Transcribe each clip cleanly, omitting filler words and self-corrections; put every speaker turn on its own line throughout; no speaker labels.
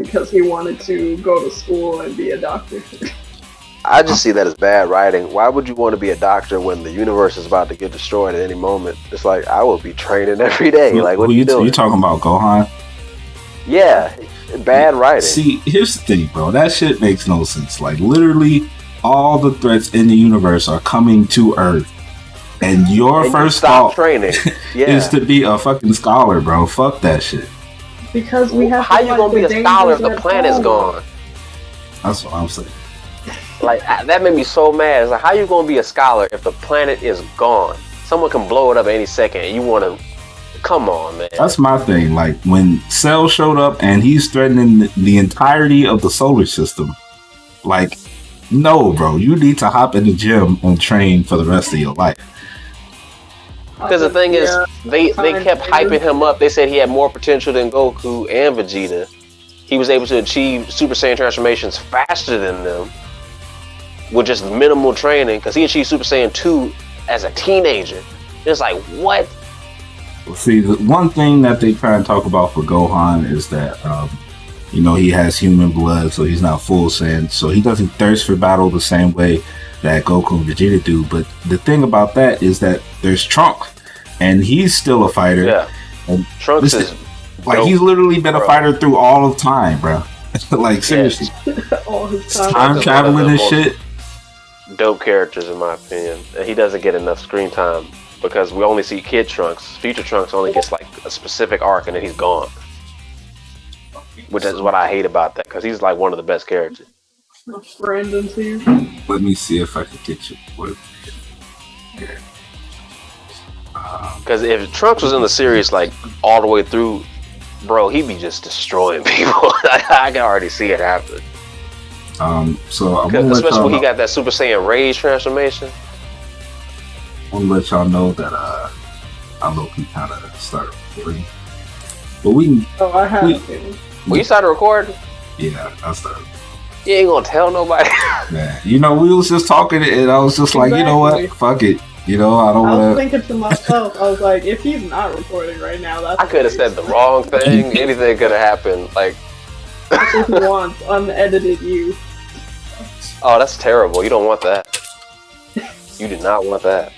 because he wanted to go to school and be a doctor.
I just see that as bad writing. Why would you want to be a doctor when the universe is about to get destroyed at any moment? It's like, I will be training every day. Like, what are you doing?
You talking about Gohan?
Yeah, bad writing.
See, here's the thing, bro. That shit makes no sense. Like, literally, all the threats in the universe are coming to Earth. And your first thought
training
is to be a fucking scholar, bro. Fuck that shit.
Because we have.
How you gonna be a scholar if the planet's gone?
That's what I'm saying.
Like, that made me so mad. It's like, how you gonna be a scholar if the planet is gone? Someone can blow it up any second, and you want to? Come on, man.
That's my thing. Like, when Cell showed up and he's threatening the entirety of the solar system, like, no, bro, you need to hop in the gym and train for the rest of your life.
Because the thing is, they kept hyping him up. They said he had more potential than Goku and Vegeta. He was able to achieve Super Saiyan transformations faster than them with just minimal training, because he achieved Super Saiyan 2 as a teenager. It's like, what?
See, the one thing that they try and talk about for Gohan is that, he has human blood, so he's not full Saiyan, so he doesn't thirst for battle the same way that Goku and Vegeta do. But the thing about that is that there's Trunks, and he's still a fighter.
Yeah.
And
Trunks is
like,
dope,
he's literally been a fighter through all of time, bro. Like, seriously.
All his time.
Time traveling and shit.
Dope characters, in my opinion. And he doesn't get enough screen time because we only see Kid Trunks. Future Trunks only gets like a specific arc and then he's gone. Which is what I hate about that, because he's like one of the best characters.
Brandon too.
Let me see if I can get you.
Because if Trunks was in the series like all the way through, bro, he'd be just destroying people. I can already see it happen.
So I'm gonna
especially when he got that Super Saiyan Rage transformation.
I'm gonna let y'all know that I low-key kind of started recording, but we can.
Oh, I have.
Well, you started recording?
Yeah, I started.
You ain't gonna tell nobody.
Man, we was just talking, and I was just like, you know what, fuck it. I don't want to.
I was thinking to myself, I was like, if he's not recording right now, that's.
I could have said the wrong thing. Anything could have happened. Like.
I just want unedited you.
Oh, that's terrible. You don't want that. You do not want that.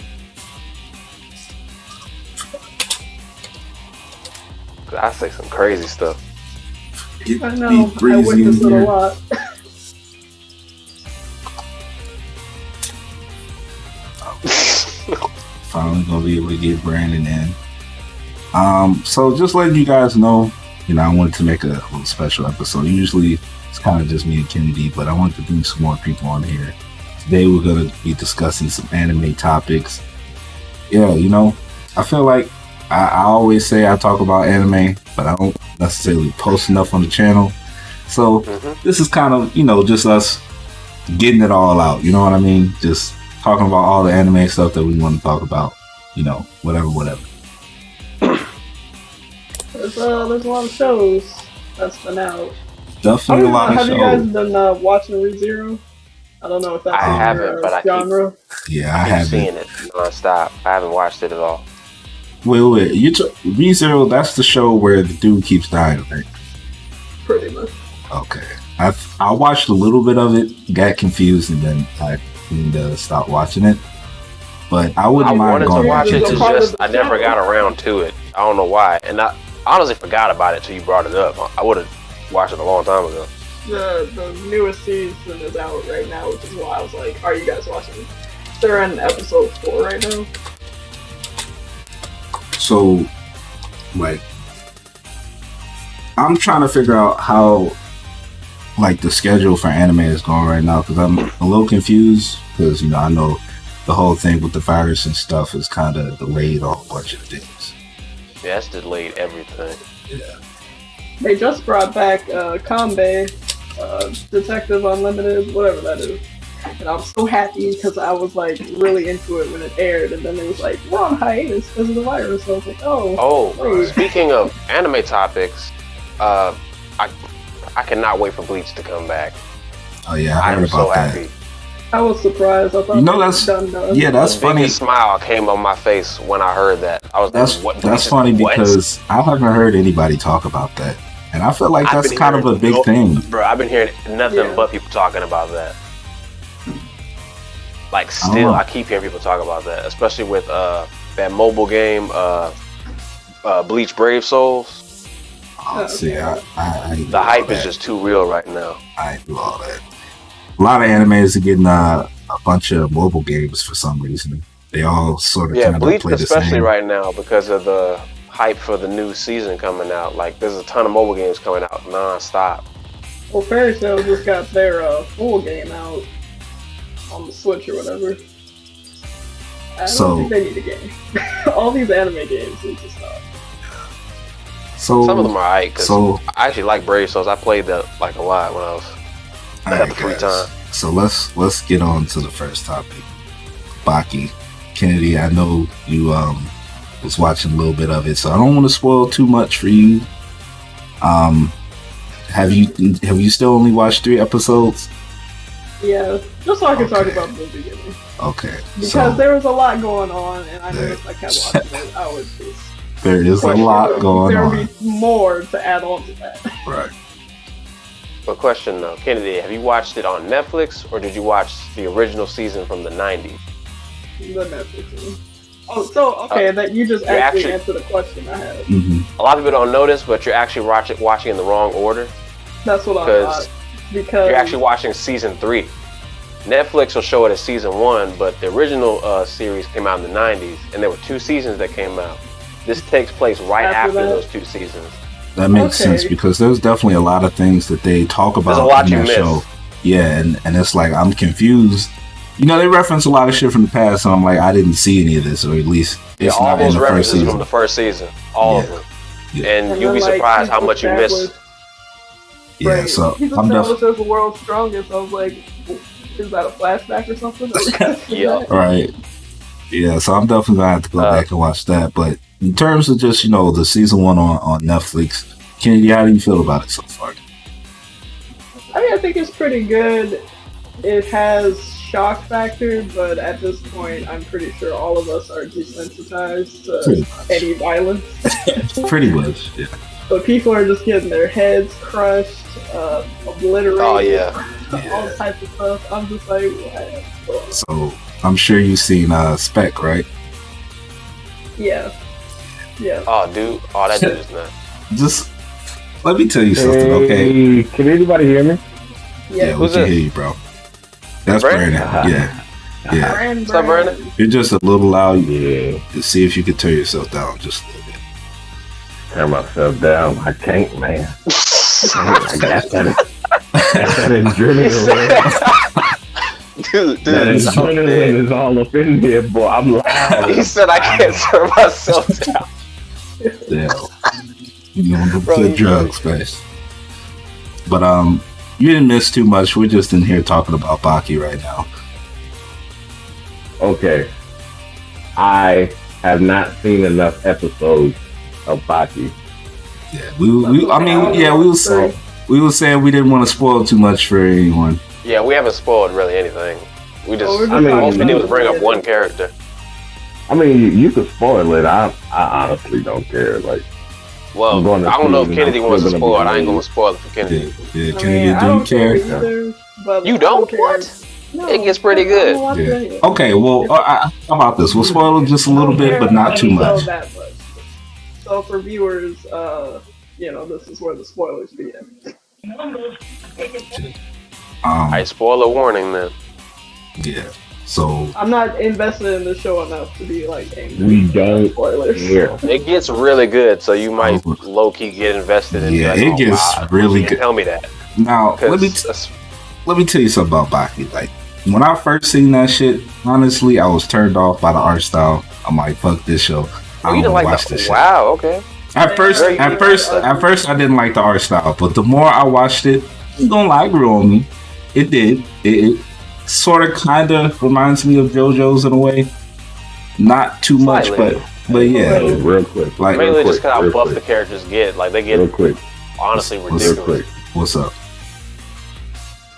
I say some crazy stuff.
I know. I witnessed it a lot.
Finally gonna be able to get Brandon in. So just letting you guys know, I wanted to make a little special episode. Usually it's kind of just me and Kennedy, but I wanted to bring some more people on here. Today we're gonna be discussing some anime topics. Yeah, I feel like I always say I talk about anime, but I don't necessarily post enough on the channel. So this is kind of, just us getting it all out. You know what I mean? Just talking about all the anime stuff that we want to talk about. Whatever.
There's a lot of shows that's been out.
Definitely a lot of shows.
Have you guys been watching ReZero? I don't know if that's
I haven't, but
genre.
I haven't
seen it nonstop. I haven't watched it at all.
Wait. ReZero, that's the show where the dude keeps dying, right?
Pretty much.
Okay. I watched a little bit of it, got confused, and then I stopped watching it. But I wouldn't mind going back into
it. I never got around to it. I don't know why. And I honestly forgot about it till you brought it up. I would have watched it a long time ago.
The newest season is out right now, which is why I was like, are you guys watching? They're in episode 4 right now.
So, I'm trying to figure out how, the schedule for anime is going right now, because I'm a little confused, because, I know the whole thing with the virus and stuff is kind of delayed a whole bunch of things.
Yeah, it's delayed everything.
Yeah.
They just brought back Kanbei, Detective Unlimited, whatever that is. And I'm so happy because I was really into it when it aired, and then it was like, we're on hiatus because of the virus. So I was like, oh.
Speaking of anime topics, I cannot wait for Bleach to come back.
Oh yeah, I heard about that.
Happy.
I was surprised. I thought
that's done. Yeah, that's funny.
A smile came on my face when I heard that. I was
that's funny because I haven't heard anybody talk about that. And I feel like that's kind of a big thing.
Bro, I've been hearing nothing but people talking about that. Like, still, I keep hearing people talk about that, especially with that mobile game, Bleach Brave Souls.
See,
the hype is just too real right now.
I do all that. A lot of animes are getting a bunch of mobile games for some reason. They all sort of kind of
Bleach
play the
especially
same.
right now because of the hype for the new season coming out. Like, there's a ton of mobile games coming out non-stop.
Well, Fairy Tail just got their full game out on the Switch or whatever. I don't think they need a game. All these anime games need to stop.
So
some of them are alright, because I actually like Brave Souls. I played that like a lot when I had the free time.
So let's get on to the first topic. Baki. Kennedy, I know you was watching a little bit of it, so I don't want to spoil too much for you. Have you still only watched 3 episodes?
Yeah, just so I can talk about the beginning.
Okay.
Because there was a lot going on, and I know if I kept watching it, I would just...
There is a lot going on.
There would be more to add on to that.
Right.
But question though, Kennedy, have you watched it on Netflix, or did you watch the original season from the 90s?
The Netflix one. Oh, so, okay, that you just actually answered the question I had.
Mm-hmm.
A lot of people don't notice, but you're actually watching in the wrong order.
That's what I thought. Because
you're actually watching season 3. Netflix will show it as season 1, but the original series came out in the 90s, and there were 2 seasons that came out. This takes place right after those 2 seasons.
That makes sense, because there's definitely a lot of things that they talk about in that show. Yeah, and it's like, I'm confused. You know, they reference a lot of shit from the past, and I'm like, I didn't see any of this, or at least it's
all
not
those
in the first
references
season.
from the first season. All of them.
Yeah.
And you'll be surprised how much you miss.
Yeah, so
I'm definitely the world's strongest. I was like, is that a flashback or something?
Yeah.
Right. Yeah, so I'm definitely gonna have to go back and watch that. But in terms of just, the season 1 on Netflix, Kennedy, how do you feel about it so far?
I mean, I think it's pretty good. It has shock factor, but at this point, I'm pretty sure all of us are desensitized to any violence.
Pretty much, yeah.
But people are just getting their heads crushed, obliterated.
Oh, yeah.
All types of stuff. I'm just like, what?
So, I'm sure you've seen Spec, right?
Yeah. Yeah.
Oh, dude. Oh, that dude is nuts.
Just, let me tell you something, okay?
Can anybody hear me?
Yeah,
we can hear you, bro. That's Brandon. Yeah.
Brandon.
What's up, Brandon?
You're just a little loud.
Yeah.
To see if you can turn yourself down just a little bit.
Turn myself down. I can't, man. I got that adrenaline.
Dude.
That adrenaline is all up in here, boy. I'm loud.
He said I can't turn myself down.
Yeah. You on the good drugs, face. But you didn't miss too much. We're just in here talking about Baki right now.
Okay. I have not seen enough episodes of Baki.
Yeah, we were saying we didn't want to spoil too much for anyone.
Yeah, we haven't spoiled really anything. We just,
all
we did was bring up one character.
I mean, you could spoil it. I honestly don't care. Like,
well, I don't know if Kennedy wants to spoil it. I ain't gonna spoil it for Kennedy.
Yeah, Kennedy, do you care?
You
don't? What? No, it gets pretty good.
Yeah. Okay, well, how about this? We'll spoil it just a little bit, but not too much.
So for viewers, this is where the spoilers begin.
Alright, spoiler warning then.
Yeah. So
I'm not invested in the show enough to be like angry.
We don't
spoilers.
care.
It gets really good, so you might low key get invested in it.
Yeah, it gets really good.
Tell me that.
Now let me tell you something about Baki. Like when I first seen that shit, honestly, I was turned off by the art style. I'm like, fuck this show. I don't want to watch this shit.
Wow, okay.
At first, I didn't like the art style, but the more I watched it, I'm gonna lie, it grew on me. It did. It sort of, kind of reminds me of JoJo's in a way. Not too much, but yeah.
Real quick.
Like
mainly just kind of how buff the characters get. Like they get
real quick.
Honestly ridiculous.
Real quick.
What's up?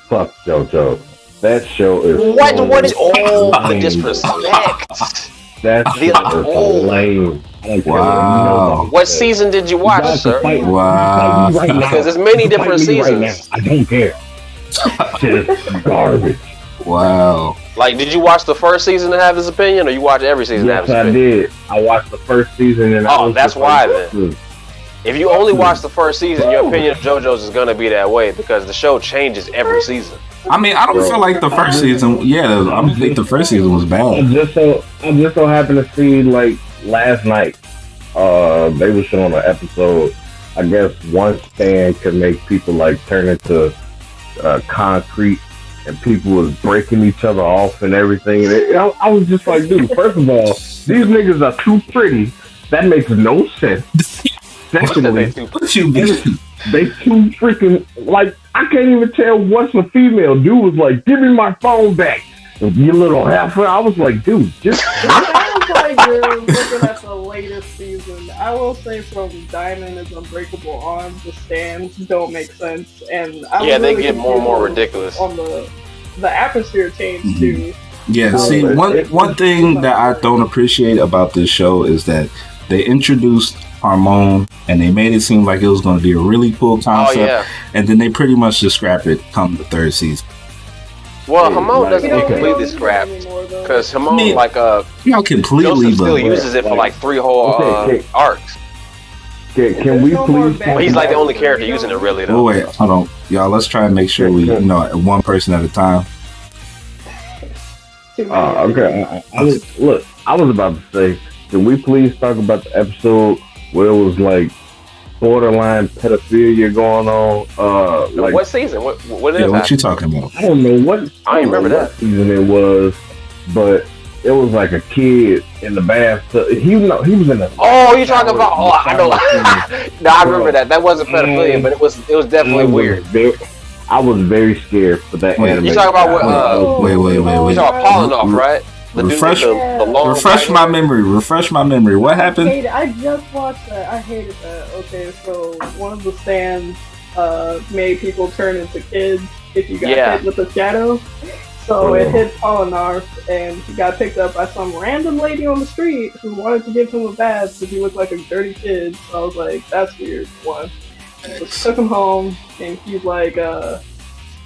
Fuck JoJo. That show is
what is all the disrespect?
That's lame. I don't care.
Wow.
What season did you watch, sir?
Wow.
Because there's many different seasons.
Right now. I don't care. Just garbage.
Wow.
Like, did you watch the first season to have his opinion, or you watch every season to have
Yes,
his
I
opinion?
did. I watched the first season, and I was
that's
just
why
like,
then. If you only watch the first season, your opinion of JoJo's is gonna be that way because the show changes every season.
I mean, I don't feel like the first season. Yeah, I don't think the first season was
I
bad.
just so happened to see like last night. They were showing an episode. I guess one stand can make people like turn into concrete, and people was breaking each other off and everything. And I was just like, dude, first of all, these niggas are too pretty. That makes no sense. Secondly,
What you mean?
they too freaking, like, I can't even tell what's a female. Dude was like, give me my phone back. You little heifer. I was like, dude, just.
Sounds like you're looking at the latest season. I will say from Diamond is Unbreakable on, the stands don't make sense. And I was
They
really
get more and more
confused
ridiculous.
on the atmosphere change too.
Yeah, see, one thing that I don't appreciate about this show is that they introduced Harmon and they made it seem like it was going to be a really cool concept, and then they pretty much just scrap it come the third season.
Well, Hamon doesn't
You
get
know,
completely
we don't
scrapped
need it anymore, though.
because Hamon,
Not completely,
Joseph still
but
uses it for like 3 whole arcs.
Can we please?
Well, he's like the only character using it, really, though.
oh wait, hold on, y'all. Let's try and make sure we, one person at a time.
Okay. I was about to say, can we please talk about the episode where it was like borderline pedophilia going on? Like,
what season? What is
Yeah,
that?
what you talking about?
I don't know what.
I don't remember
what season it was, but it was like a kid in the bathtub. He was in the.
Oh, you talking about? Oh, I know. No, I remember that. That wasn't pedophilia, but it was definitely weird.
I was very scared for that anime.
You talking about what?
Wait.
You talking about Polinoff, right? The dude with the long
Refresh my memory. Refresh my memory. What happened?
I just watched that. I hated that. Okay, so one of the stands made people turn into kids if you got hit with a shadow. So it hit Polinaff, and he got picked up by some random lady on the street who wanted to give him a bath because he looked like a dirty kid. So I was like, that's weird. One. So took him home, and he's like, all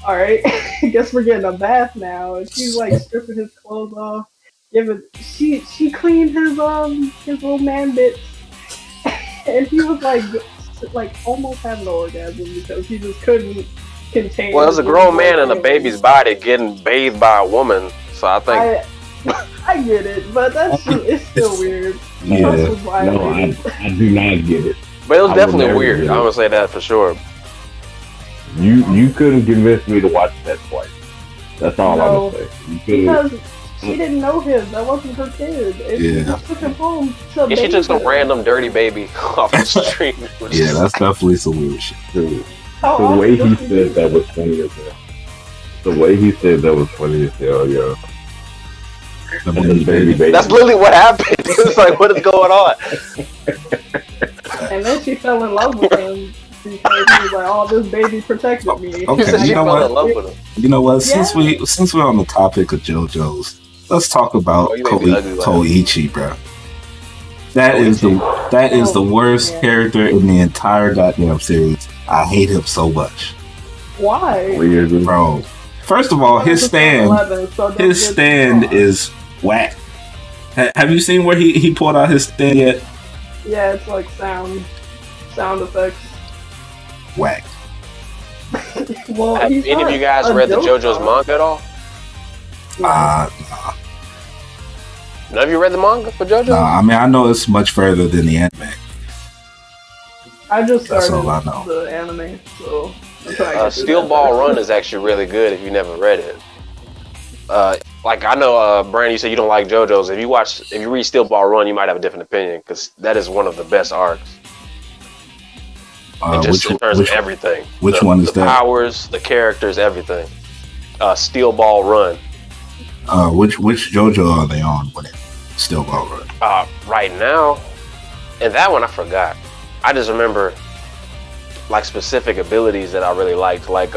right, I guess we're getting a bath now. And she's like stripping his clothes off. She cleaned his little man bits, and he was like almost having an orgasm because he just couldn't contain.
Well, it's a grown man in a baby's body getting bathed by a woman, so I think
I get it, but it's still weird.
Yeah.
I do not get it.
But it was definitely weird. I'm gonna say that for sure.
You couldn't convince me to watch that twice. That's all I'm gonna say.
Because she didn't know him. That wasn't her kid. She just took him home.
She took some random dirty baby off the street.
Yeah, that's definitely some weird shit.
The way he said that was funny as hell. The way he said that was funny as hell, yo. Baby.
That's literally what happened. It's like, what is going on?
And
then she fell in love with him because he was like, "Oh, this baby protected me."
Okay,
you know what?
You know what? Since we're on the topic of JoJo's, let's talk about Koichi, bro. That is the worst character in the entire goddamn series. I hate him so much.
Why?
Weird,
bro. First of all, his stand is whack. Have you seen where he pulled out his stand yet?
Yeah, it's like sound effects.
Whack.
Well,
have any of you guys read the JoJo's manga at all?
Nah.
Have you read the manga for JoJo?
Nah, I mean, I know it's much further than the anime.
I just started
the
anime, so...
Steel Ball Run is actually really good if you never read it. Like I know, Brandon, you said you don't like JoJo's. If you read Steel Ball Run, you might have a different opinion because that is one of the best arcs. In terms of everything.
Which one is that?
The powers, the characters, everything. Steel Ball Run.
Which JoJo are they on with it? Steel Ball Run.
Right now, and that one I forgot. I just remember like specific abilities that I really liked, like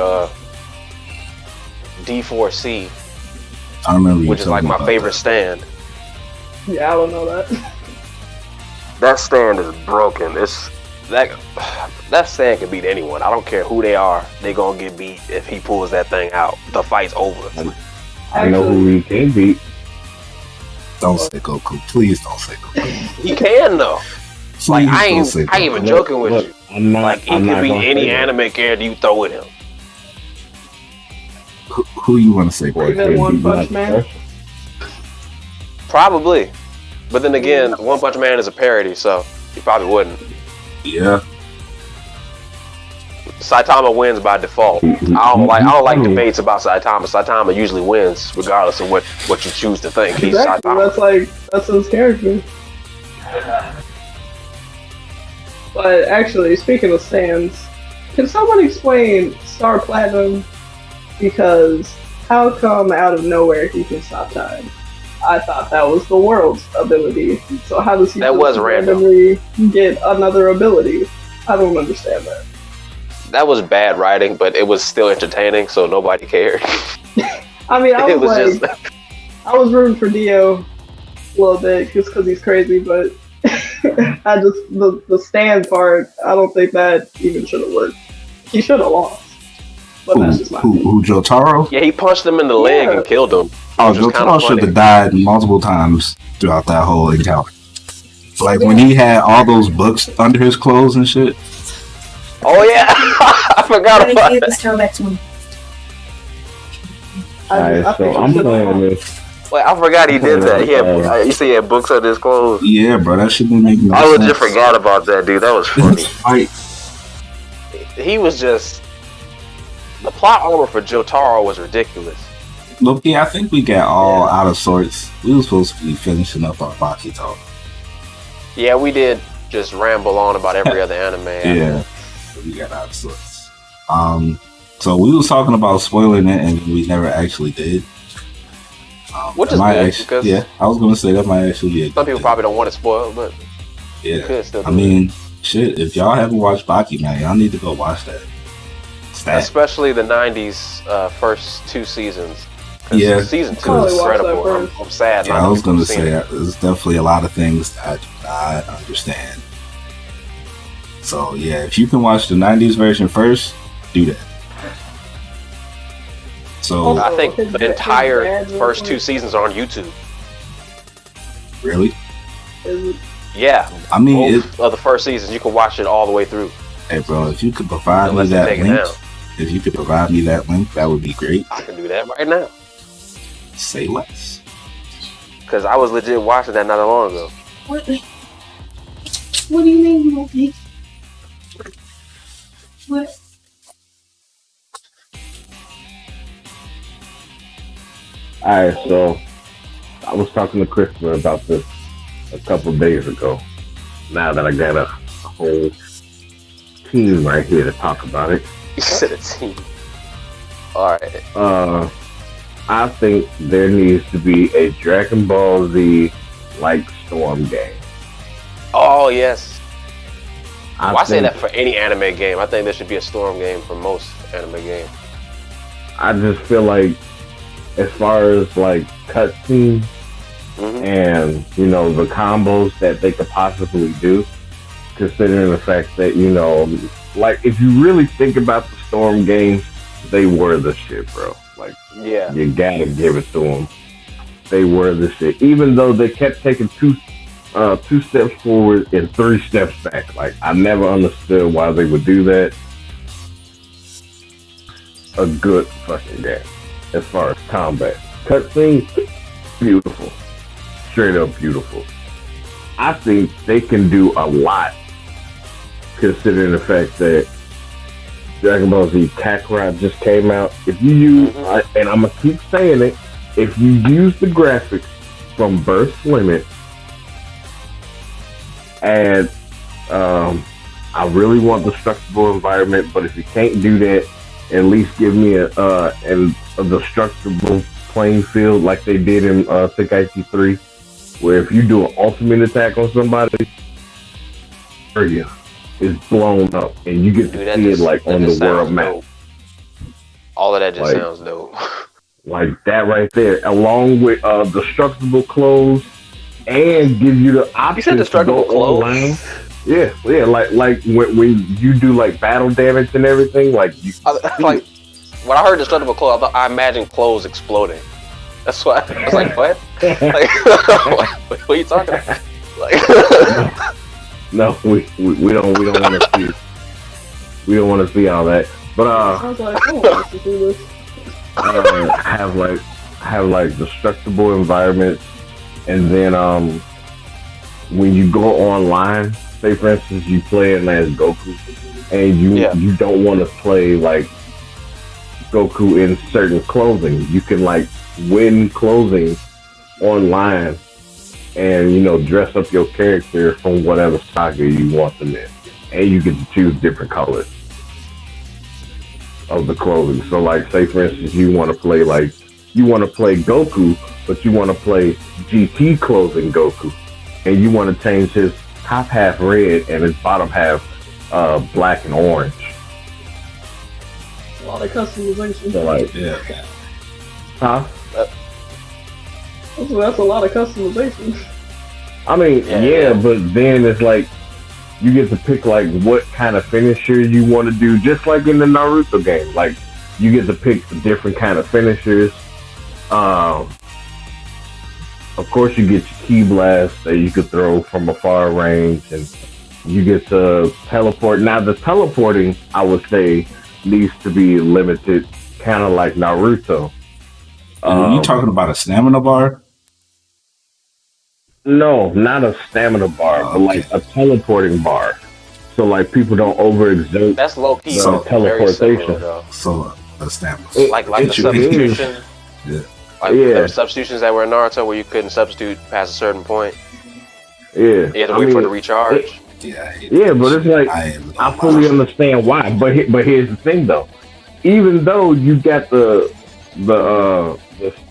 D4C.
I remember,
which is like my favorite stand.
Yeah, I don't know that.
That stand is broken. That stand can beat anyone. I don't care who they are. They gonna get beat if he pulls that thing out. The fight's over.
I know who he can beat.
Don't say Goku. Please don't say Goku.
He can though.
Please
Like I
don't
ain't
say Goku.
even joking with
Look,
you.
I'm not,
Like he
I'm
could
not
beat
gonna
any
say that.
anime character you throw at him.
Who you want to say, boy?
Even One Punch Man?
Probably. But then again, One Punch Man is a parody, so he probably wouldn't.
Yeah.
Saitama wins by default. I don't like debates about Saitama. Saitama usually wins, regardless of what you choose to think. He's
Exactly.
Saitama.
That's his character. But actually, speaking of stands, can someone explain Star Platinum? Because how come out of nowhere he can stop time? I thought that was the world's ability. So how does he
That was
randomly get another ability? I don't understand that.
That was bad writing, but it was still entertaining, so nobody cared.
I mean, I
It
was
was
like, I was rooting for Dio a little bit just because he's crazy, but I just the stand part, I don't think that even should have worked. He should have lost. But that's just my opinion.
Who Jotaro?
Yeah, he punched him in the leg and killed him.
Oh,
Which was kinda
Jotaro should
funny.
have died multiple times throughout that whole encounter. Like when he had all those books under his clothes and shit.
Oh yeah, I forgot
Let me
about
give
that.
this tail back to him.
Alright, so
think he
I'm
should've
playing
lost.
this.
Wait, I forgot he did that. He had, you see, he had books under his clothes.
Yeah, bro, that shit didn't make no
I
sense.
legit forgot about that, dude. That was funny.
Like,
He was just the plot armor for Jotaro was ridiculous.
look, I think we got all out of sorts. We were supposed to be finishing up our Baki talk.
Yeah, we did just ramble on about every other anime.
Yeah, we got out of sorts. So we was talking about spoiling it, and we never actually did.
Which
that
is
might
good, because
yeah, I was gonna say that might actually be a
some
good
people
thing.
probably don't want it spoiled, but you
Yeah,
could still do
I mean, shit. If y'all haven't watched Baki, man, y'all need to go watch that.
it. Especially the 90s first two seasons. 'Cause
Yeah.
Season 2
Probably
is
watch that
incredible.
first.
I'm sad.
Yeah,
not
I was
people
gonna
seen
say
it.
there's definitely a lot of things I do not understand. So yeah, if you can watch the '90s version first, do that. So
I think
His
the entire
dad
first
was-
two seasons are on YouTube.
really,
Is-
Yeah,
I mean,
both of the first seasons, you can watch it all the way through.
hey bro, if you could provide me
Unless they
that
take it
link,
down.
if you could provide me that link, that would be great.
I can do that right now.
Say less.
Because I was legit watching that not that long ago.
What do you mean you won't be? What?
Alright, so I was talking to Christopher about this a couple days ago. Now that I got a whole team right here to talk about it.
You said a team. Alright.
I think there needs to be a Dragon Ball Z like Storm game.
Oh, yes. I say
think-
that for any anime game. I think there should be a Storm game for most anime games.
I just feel like, as far as like cutscenes
Mhm.
and the combos that they could possibly do, considering the fact that like if you really think about the Storm games, they were the shit, bro. Like
Yeah.
you gotta give it to them. They were the shit, even though they kept taking two steps forward and 3 steps back. Like I never understood why they would do that. A good fucking game as far as combat. Cutscenes, beautiful. Straight up beautiful. I think they can do a lot considering the fact that Dragon Ball Z Kakarot just came out. If you use, and I'm gonna keep saying it, if you use the graphics from Burst Limit, and I really want destructible environment, but if you can't do that, at least give me a destructible playing field like they did in Tenkaichi 3, where if you do an ultimate attack on somebody, area is blown up and you get to
Dude,
see it like
that
on the
just
world
sounds
map.
dope. All of that just
Like-
sounds dope.
Like that right there, along with destructible clothes, and give you the
You
option
said
to
destructible
go online.
clothes?
Yeah, like when you do like battle damage and everything, like you
Like, when I heard destructible clothes, I imagined clothes exploding. That's why I was like, what? Like, what are you talking about? Like,
no, we don't want to see. We don't want to see all that. But
I was like, I want to do this.
have like destructible environments, and then when you go online, say for instance you play it as Goku, and you don't want to play like Goku in certain clothing, you can like win clothing online, and dress up your character from whatever saga you want them in, and you get to choose different colors of the clothing. So like say for instance you want to play Goku, but you want to play GT clothing Goku, and you want to change his top half red and his bottom half black and orange.
A lot of customization.
So like,
Yeah.
huh?
That's a lot of customization.
I mean, yeah, but then it's like you get to pick like what kind of finisher you want to do, just like in the Naruto game. Like you get to pick different kind of finishers. Of course, you get your key blast that you could throw from a far range, and you get to teleport. Now, the teleporting, I would say, needs to be limited, kind of like Naruto.
Are you talking about a stamina bar?
No, not a stamina bar, but like a teleporting bar. So like people don't overexert.
that's low key.
So teleportation.
So a stamina.
Like the substitution.
Yeah.
Like there were substitutions that were in Naruto where you couldn't substitute past a certain point.
Yeah,
You had to wait for it to recharge.
Yeah, but it's like I fully understand why. But here's the thing though. Even though you got the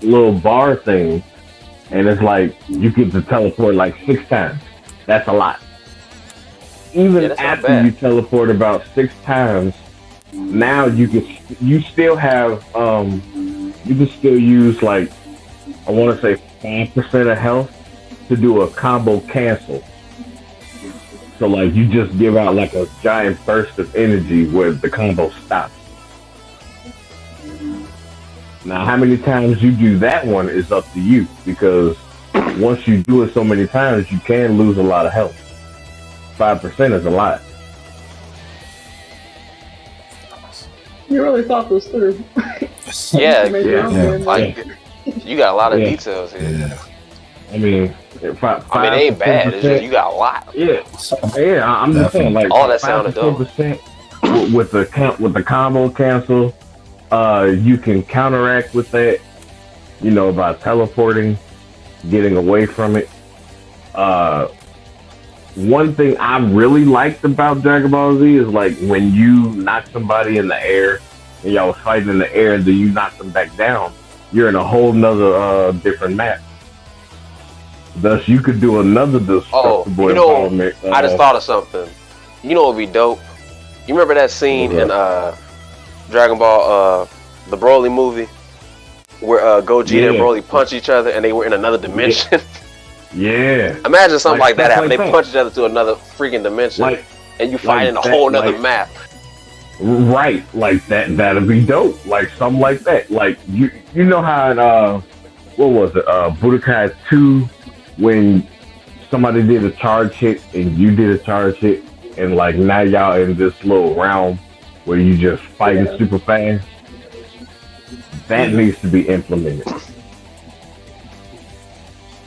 little bar thing, and it's like you get to teleport like 6 times. That's a lot. Even after you teleport about 6 times, now you still have you can still use like I want to say 5% of health to do a combo cancel. So like you just give out like a giant burst of energy where the combo stops. Now, how many times you do that one is up to you, because once you do it so many times, you can lose a lot of health. 5% is a lot.
You really thought this through.
Yeah.
Like,
you got a lot of details here.
Yeah.
I mean,
it ain't bad. It's just you got a lot.
Yeah. I'm just saying, like
all that sounded dope.
With the combo cancel. You can counteract with that, by teleporting, getting away from it. One thing I really liked about Dragon Ball Z is like when you knock somebody in the air and y'all was fighting in the air and then you knock them back down, you're in a whole nother different map. Thus, you could do another destructible environment.
I just thought of something. You know what would be dope? You remember that scene in Dragon Ball, the Broly movie, where Gogeta and Broly punch each other and they were in another dimension?
Yeah.
Imagine something like that happen. They punch each other to another freaking dimension, and you fight in a whole nother map.
Right, like that'd be dope. Like something like that. Like you know how in what was it? Budokai 2, when somebody did a charge hit and you did a charge hit, and like now y'all in this little realm where you just fighting super fast. That needs to be implemented.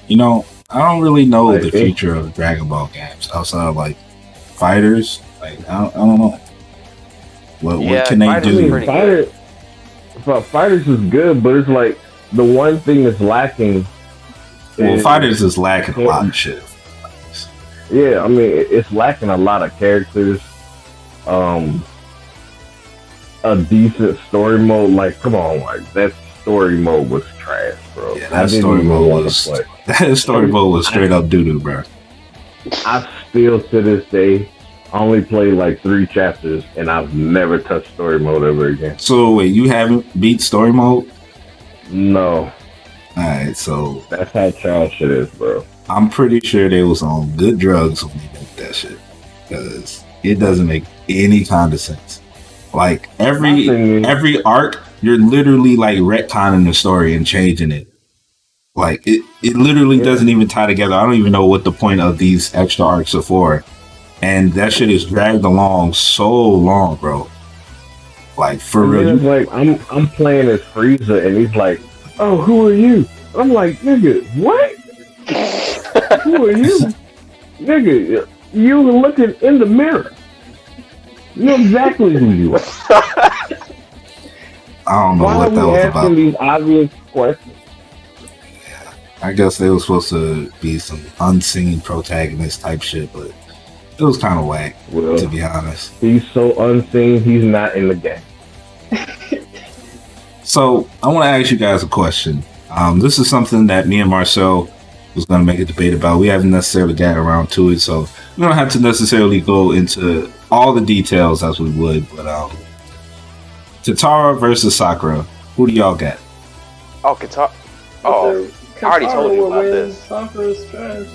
I don't really know the future of Dragon Ball games outside of like fighters. Like I don't know. What can they do?
Fighters is good, but it's like the one thing that's lacking.
Fighters is lacking a lot of shit.
Yeah, I mean it's lacking a lot of characters. A decent story mode. Like, come on, like that story mode was trash, bro.
Yeah, that story mode was straight up doo doo, bro.
I still to this day only played like 3 chapters, and I've never touched story mode ever again.
So wait, you haven't beat story mode?
No.
Alright, so
that's how childish it is, bro.
I'm pretty sure they was on good drugs when they did that shit, because it doesn't make any kind of sense. Like every arc, you're literally like retconning the story and changing it. Like it literally doesn't even tie together. I don't even know what the point of these extra arcs are for, and that shit is dragged along so long, bro. Like for real.
It's like I'm playing as Frieza, and he's like, "Oh, who are you?" I'm like, "Nigga, what? Who are you, nigga? You were looking in the mirror. You know exactly who you are."
I don't know what that was about.
These obvious questions.
I guess they were supposed to be some unseen protagonist type shit, but it was kind of whack, to be honest.
He's so unseen, he's not in the game.
So, I want to ask you guys a question. This is something that me and Marcel was going to make a debate about. We haven't necessarily got around to it, so we don't have to necessarily go into all the details as we would, but Katara versus Sakura, who do y'all got?
Oh, Katara. Oh, I already told you about this.
Sakura's trash.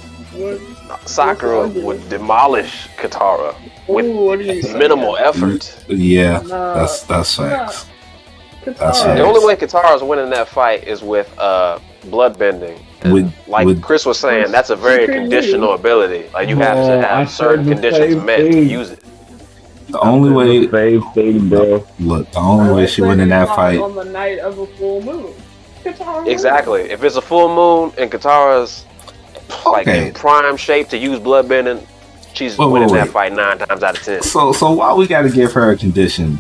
Sakura would demolish Katara with minimal effort.
Yeah, that's facts. That's facts.
The only way Katara's winning that fight is with bloodbending. Like Chris was saying, that's a very conditional ability. Like you have to have certain conditions met to use it.
The only way,
bro.
Look, the only way she win in that fight
on the night of a full moon.
Exactly. If it's a full moon and Katara's like in prime shape to use bloodbending, she's winning that fight 9 times out of 10.
So why we got to give her a condition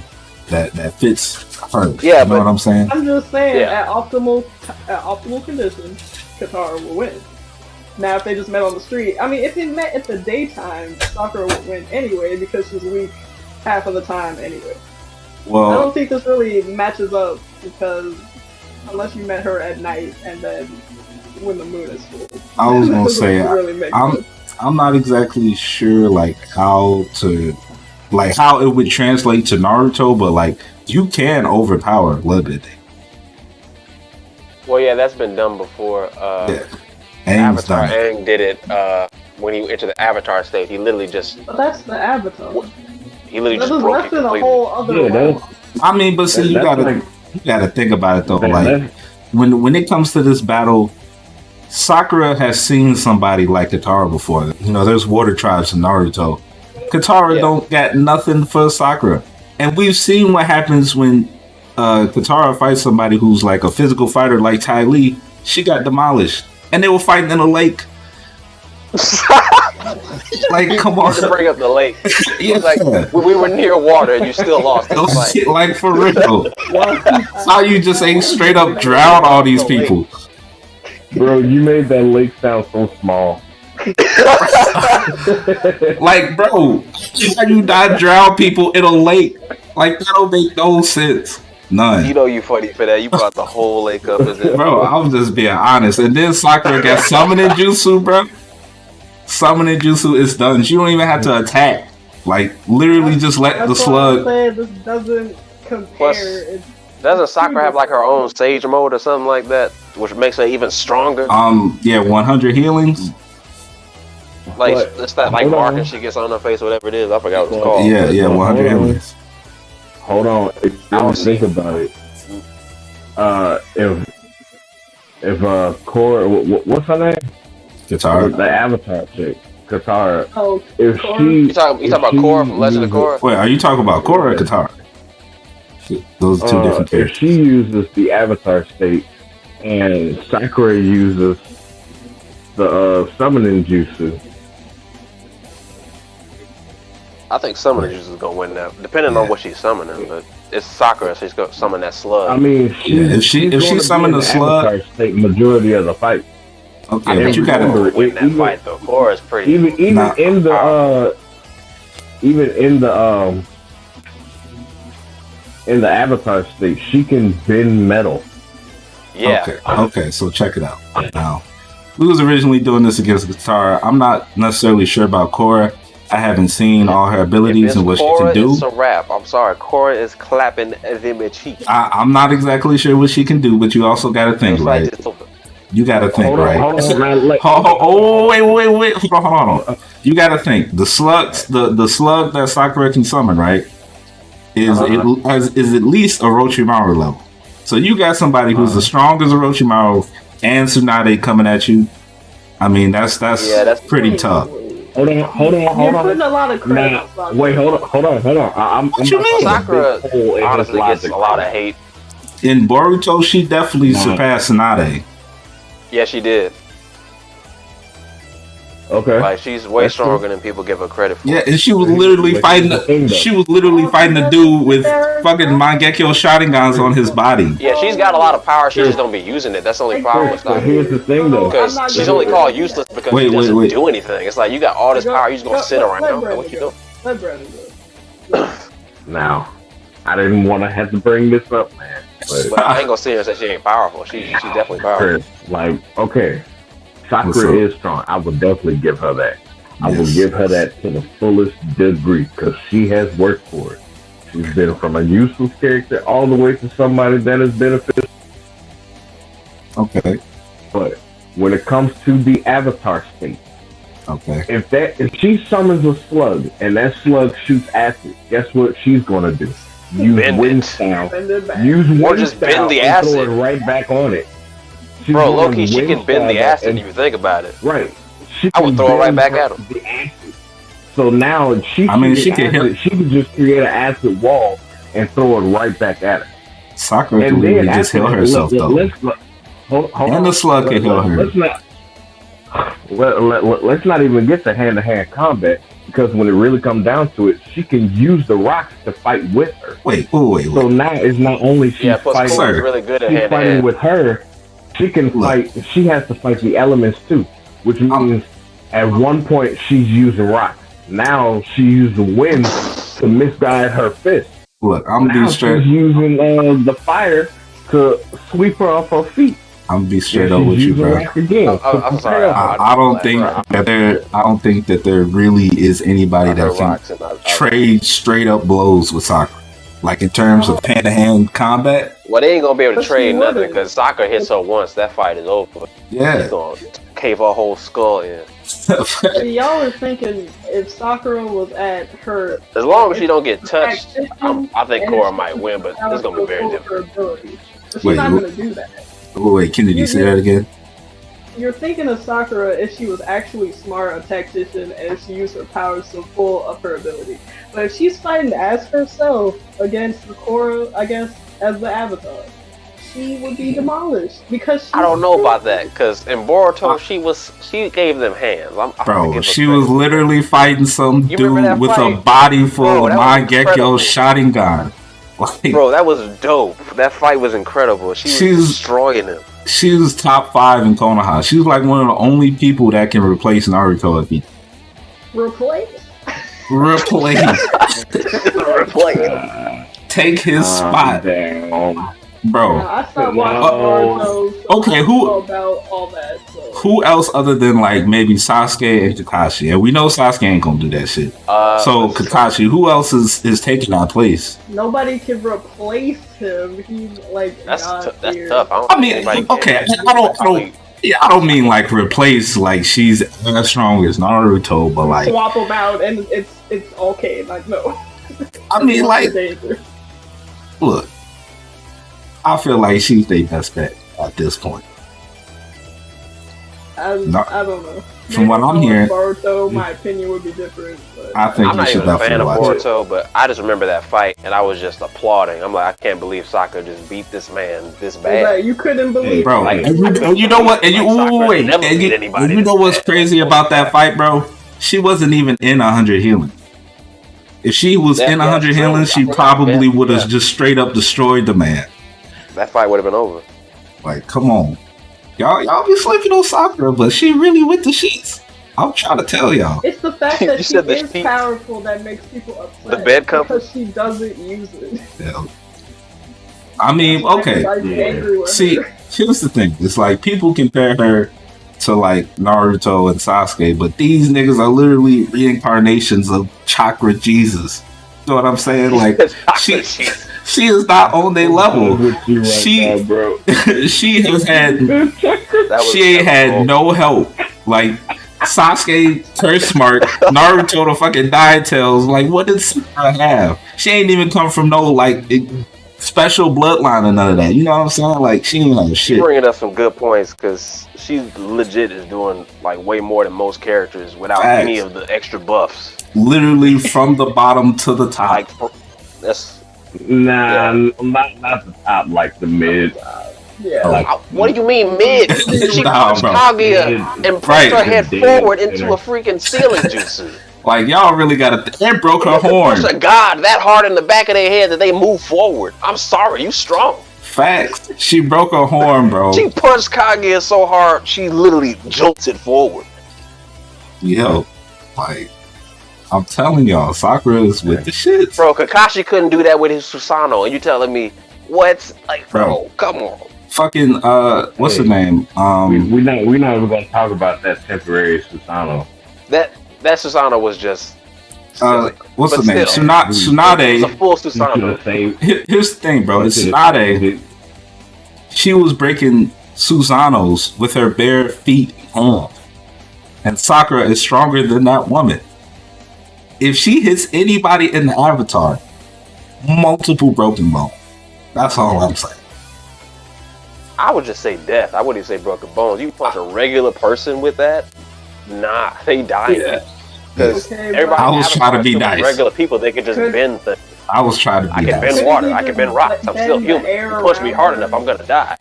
that fits her?
Yeah,
you know what I'm saying?
I'm just saying, at optimal conditions, Katara will win. Now, if they just met on the street, I mean, if they met at the daytime, Sakura would win anyway because she's weak half of the time anyway.
Well,
I don't think this really matches up because unless you met her at night and then when the moon is full.
I was gonna say
really
I'm not exactly sure like how it would translate to Naruto, but like you can overpower bloodbending.
Well, yeah, that's been done before. Avatar Aang did it when he entered the Avatar state. He literally just.
But that's the Avatar.
He literally just broke it completely.
A whole other
I mean, but see, you gotta think about it though. Like when it comes to this battle, Sakura has seen somebody like Katara before. You know, there's water tribes in Naruto. Katara don't got nothing for Sakura, and we've seen what happens when Katara fights somebody who's like a physical fighter like Ty Lee. She got demolished, and they were fighting in a lake. Like, come on.
To bring up the lake. Yeah. Like, we were near water and you still lost.
Shit, like, for real. How you just ain't straight up drown all these people?
Bro, you made that lake sound so small.
Like, bro, how you not drown people in a lake? Like, that don't make no sense. None.
You know you funny for that. You brought the whole lake up.
Bro, I was just being honest. And then Sakura got summoning jutsu, bro. Summoning jutsu is done. She don't even have to attack. Like, literally just let the slug.
This doesn't compare.
Plus, doesn't Sakura have like her own sage mode or something like that, which makes her even stronger?
Yeah, 100 healings.
Like it's that like marking she gets on her face, whatever it is. I forgot what it's called.
Yeah, 100 healings.
Hold on, if you think about it, if Korra, what's her name?
Katara,
the Avatar chick, Katara.
Oh,
if
Korra.
You talking about Korra from Legend of Korra?
Wait, are you talking about Korra or Katara? Those are two different characters.
If she uses the Avatar state and Sakura uses the summoning jutsu,
I think summoning jutsu is gonna win that, depending on what she's summoning. But it's Sakura, so she's gonna summon that slug.
I mean,
if she summoned the slug,
Avatar state majority of the fight.
Okay, but you gotta
win that fight though. Korra is pretty.
Even in the Avatar state, she can bend metal.
Yeah.
Okay. So check it out. Now, we was originally doing this against Katara. I'm not necessarily sure about Korra. I haven't seen all her abilities and what
Korra,
she can do.
It's a wrap. I'm sorry. Korra is clapping them cheeks.
I'm not exactly sure what she can do, but you also got to think, right? You gotta think,
Hold on,
right?
hold on, man.
Wait. Hold on. You gotta think. The slug that Sakura can summon, right? Is at least Orochimaru level. So you got somebody who's as strong as Orochimaru and Tsunade coming at you. I mean, that's pretty tough.
Hold on.
You're putting a lot of credit on Sakura.
Wait, hold on.
What you mean?
Sakura honestly gets a lot of hate.
In Boruto, she definitely surpassed Tsunade.
Yeah, she did.
Okay.
Like she's way stronger than people give her credit for.
Yeah, and she was literally fighting. She was literally fighting the dude with fucking Mangekyo Sharingans on his body.
Yeah, she's got a lot of power. She just don't be using it. That's the only problem with Sakura.
Here's the thing, though.
Because she's only called useless because she doesn't do anything. It's like you got all this power, you just gonna sit around. What you doing?
Let Brandon go.
Now, I didn't want to have to bring this up, man.
But I ain't gonna sit here and say she ain't powerful. She's definitely powerful.
Like, okay, Sakura is strong. I would definitely give her that. I will give her that to the fullest degree because she has worked for it. She's been from a useless character all the way to somebody that is beneficial.
Okay.
But when it comes to the avatar state,
okay,
if she summons a slug and that slug shoots acid, guess what she's gonna do? Use wind style. Use wind
or just bend the acid.
Throw it right back on it.
Bro, low-key, she can bend the acid if you think about it.
Right.
I would throw it right back at him.
So now she can just create an acid wall and throw it right back at her.
Sakura can really just heal herself, though. And the slug can heal her.
Let's not even get to hand-to-hand combat, because when it really comes down to it, she can use the rocks to fight with her.
Wait.
So now it's not only she's fighting,
really good at
she's
hand
fighting with her, she can fight. She has to fight the elements too, which means at one point she's using rocks. Now she uses the wind to misguide her fist.
Look, I'm gonna be straight.
She's using the fire to sweep her off her feet.
I'm gonna be straight up with you, bro.
I'm sorry.
I don't think that there really is anybody that can trade straight up blows with Sakura. Like in terms of hand-to-hand combat.
Well, they ain't gonna be able to trade nothing because Sakura hits her once. That fight is over.
Yeah.
She's gonna cave her whole skull in.
Y'all were thinking if Sakura was at her...
As long as she don't get touched, I think Korra might win, but it's gonna be very difficult.
She's not gonna do that.
Wait, Kennedy, say that again?
You're thinking of Sakura if she was actually smart, a tactician, and she used her powers to full of her ability. But if she's fighting as herself against the Korra, I guess, as the Avatar, she would be demolished because
I don't know about that because in Boruto she gave them hands.
Bro, she was literally fighting some dude with a body full of Mangekyo Sharingan. Like,
bro, that was dope. That fight was incredible. She was destroying him.
She was top 5 in Konoha. She was like one of the only people that can replace Naruto if he...
Replace?
Take his spot. Bro.
I stopped watching Naruto.
Okay,
about all that. So.
Who else other than like maybe Sasuke and Kakashi? And we know Sasuke ain't gonna do that shit. So Kakashi, who else is taking that place?
Nobody can replace him. He's like
that's tough.
I mean, okay, I don't mean like replace like she's as strong as Naruto, but like
swap them out and it's okay. Like no.
I mean like look. I feel like she's their best bet at this point.
I don't know.
From what I'm hearing,
Boruto, my opinion would be different. But
I think
I'm not even a fan of
watch
Boruto, but I just remember that fight and I was just applauding. I'm like, I can't believe Sakura just beat this man this bad.
Right, you couldn't believe,
bro.
Like,
and you know what? And you know what's crazy about that fight, bro? She wasn't even in 100 healing. If she was in 100 healing, she probably would have just straight up destroyed the man.
That fight would have been over.
Like, come on. Y'all be sleeping on Sakura, but she really with the sheets. I'm trying to tell y'all.
It's the fact that she is powerful that makes people upset.
The bed cover?
Because she doesn't use it.
Yeah. I mean, okay. See, here's the thing. It's like people compare her to like Naruto and Sasuke, but these niggas are literally reincarnations of Chakra Jesus. You know what I'm saying? Like She is not on their level.
With you right now, bro.
She has had. She ain't had no help. Like Sasuke, Curse Smart, Naruto, the fucking Nine Tails. Like, what did Sakura have? She ain't even come from no like special bloodline or none of that. You know what I'm saying? Like, she ain't like shit.
You're bringing up some good points because she legit is doing like way more than most characters without any of the extra buffs.
Literally from the bottom to the top.
Like, that's
not the top, like the mid.
Yeah.
Like,
what do you mean mid? She punched Kaguya and pushed her head forward into a freaking ceiling jutsu.
Like, y'all really gotta. It broke her horn.
Push a god that hard in the back of their head that they move forward. I'm sorry, you strong.
Facts. She broke her horn, bro.
She punched Kaguya so hard, she literally jolted forward.
Yo, like, I'm telling y'all, Sakura is with the shit.
Bro, Kakashi couldn't do that with his Susanoo, and you telling me what? Like, bro, come on.
Fucking what's the name?
We're not even gonna talk about that temporary Susanoo.
That Susanoo was just
what's the name?
still,
Tsunade.
It's a full Susanoo.
Here's the thing, bro. It's Tsunade. She was breaking Susanos with her bare feet on, and Sakura is stronger than that woman. If she hits anybody in the Avatar, multiple broken bones. That's all I'm saying.
I would just say death. I wouldn't even say broken bones. You punch a regular person with that, nah, they die. Because everybody
I was trying to be nice.
Regular people, they could just bend things.
I was trying to be
nice. I can bend water. I can bend rocks. I'm still human. You push me hard enough, I'm gonna die.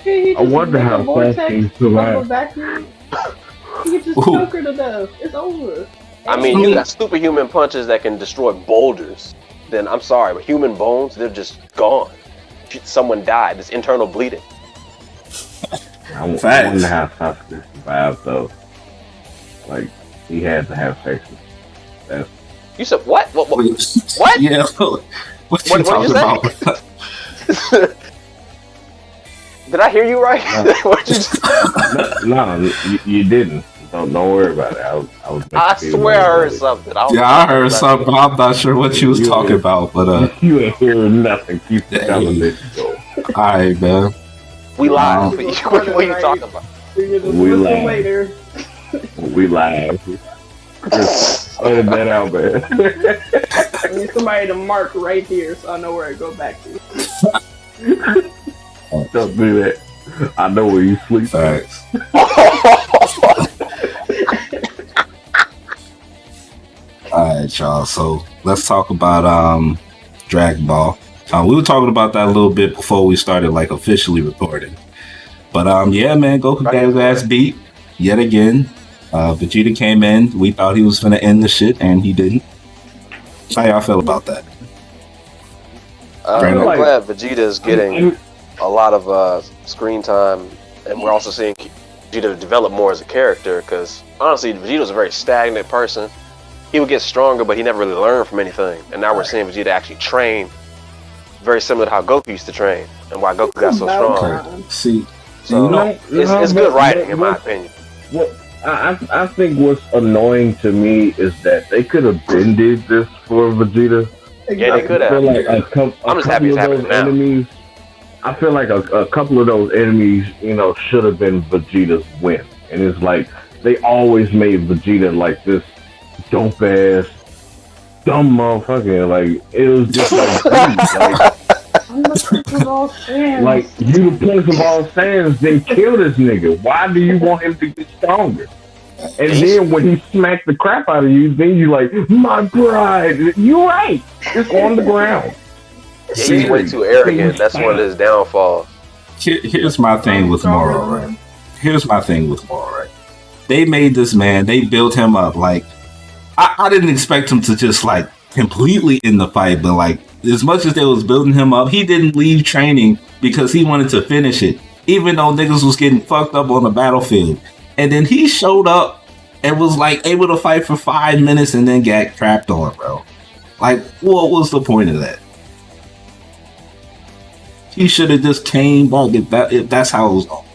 I wonder how fast he survived.
You can just choke her to death. It's over.
I mean, you got superhuman punches that can destroy boulders. Then I'm sorry, but human bones, they're just gone. Someone died. It's internal bleeding.
I wonder how Sasuke survived though. Like, he had to have sex with that.
You said what? What?
Yeah. What you talking about?
Did I hear you right?
No, you didn't. Don't worry about it.
I swear I heard something.
I heard something, but I'm not sure what you was talking about. But
you ain't hearing nothing. Keep the conversation going.
All right, man.
We live. What are you talking about?
We live. We live. Just edit that out, man.
I need somebody to mark right here so I know where I go back to.
Don't do that. I know where you sleep.
Thanks. Alright, y'all. So let's talk about Dragon Ball. We were talking about that a little bit before we started like officially recording. But yeah, man, Goku got his ass beat yet again. Vegeta came in. We thought he was gonna end the shit, and he didn't. How y'all feel about that?
I'm glad Vegeta is getting a lot of screen time, and we're also seeing Vegeta develop more as a character. Because honestly, Vegeta's a very stagnant person. He would get stronger, but he never really learned from anything. And now we're seeing Vegeta actually train, very similar to how Goku used to train, and why Goku got so strong.
Okay. See,
so it's good writing, in my opinion.
Well, I think what's annoying to me is that they could have bended this for Vegeta.
Yeah, they could have.
I'm just happy it's happening now. Enemies, I feel like a couple of those enemies, should have been Vegeta's win. And it's like, they always made Vegeta like this dope ass, dumb motherfucker. Like, it was just like, you the Prince of all Saiyans, then kill this nigga. Why do you want him to get stronger? And then when he smacked the crap out of you, then you like, my pride. You right. It's on the ground.
Yeah, he's way too arrogant. That's one of his downfalls.
Here's my thing with Moro, right? They made this man, they built him up. Like, I didn't expect him to just like completely end the fight, but like, as much as they was building him up, he didn't leave training because he wanted to finish it, even though niggas was getting fucked up on the battlefield. And then he showed up and was like able to fight for 5 minutes and then got trapped on, bro. Like, what was the point of that? He should have just came back if that's how it was going.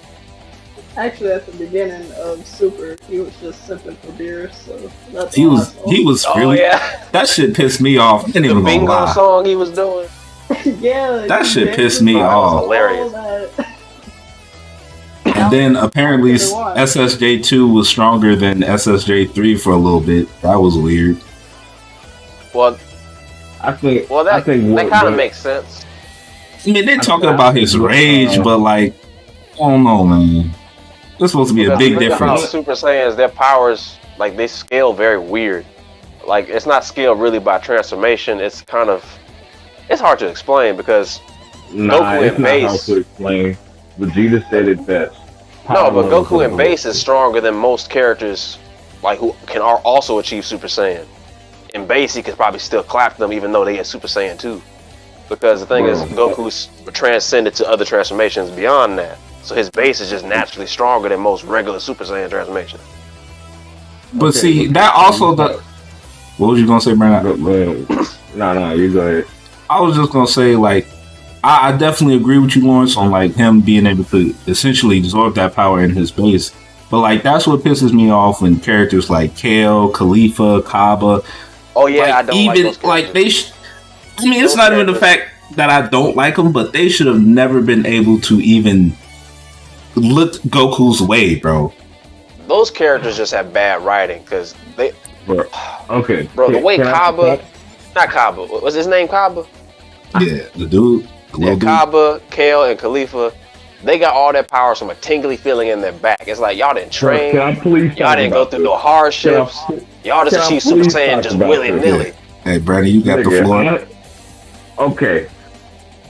Actually, at the beginning of Super, he was just sipping for beer, so that's
he was really.
Yeah.
That shit pissed me off. I didn't even
bingo
lie.
song he was doing.
Yeah.
That shit pissed me
That was
off.
hilarious.
And then apparently SSJ2 was stronger than SSJ3 for a little bit. That was weird.
Well,
I think
that kind of makes sense.
I mean, they're talking about his rage, but like, I don't know, man. There's supposed to be a big difference.
Super Saiyans, their powers, like, they scale very weird. Like, it's not scaled really by transformation. It's kind of, it's hard to explain because Goku
it's
in
not
base.
hard to explain. Vegeta said it best.
No, but Goku in base is stronger than most characters, like, who can also achieve Super Saiyan. In base, he could probably still clap them even though they get Super Saiyan 2. Because the thing is, Goku's transcended to other transformations beyond that. So his base is just naturally stronger than most regular Super Saiyan transformations.
But see, that also the. What was you gonna say, Brandon?
No, you go ahead.
I was just gonna say, like, I definitely agree with you, Lawrence, on like him being able to essentially absorb that power in his base. But like, that's what pisses me off when characters like Kale, Khalifa, Kaba.
Oh yeah,
like,
I don't
even
like those characters.
I mean, it's not even the fact that I don't like them, but they should have never been able to even look Goku's way, bro.
Those characters just have bad writing because they.
Okay.
Bro, the way Kaba, not Kaba, what's his name? Kaba.
Yeah, the dude.
Yeah, Kaba, Kale, and Khalifa. They got all their powers from a tingly feeling in their back. It's like y'all didn't train. Y'all didn't go through no hardships. Y'all just achieved Super Saiyan just willy nilly.
Hey, Brandon, you got the floor.
Okay.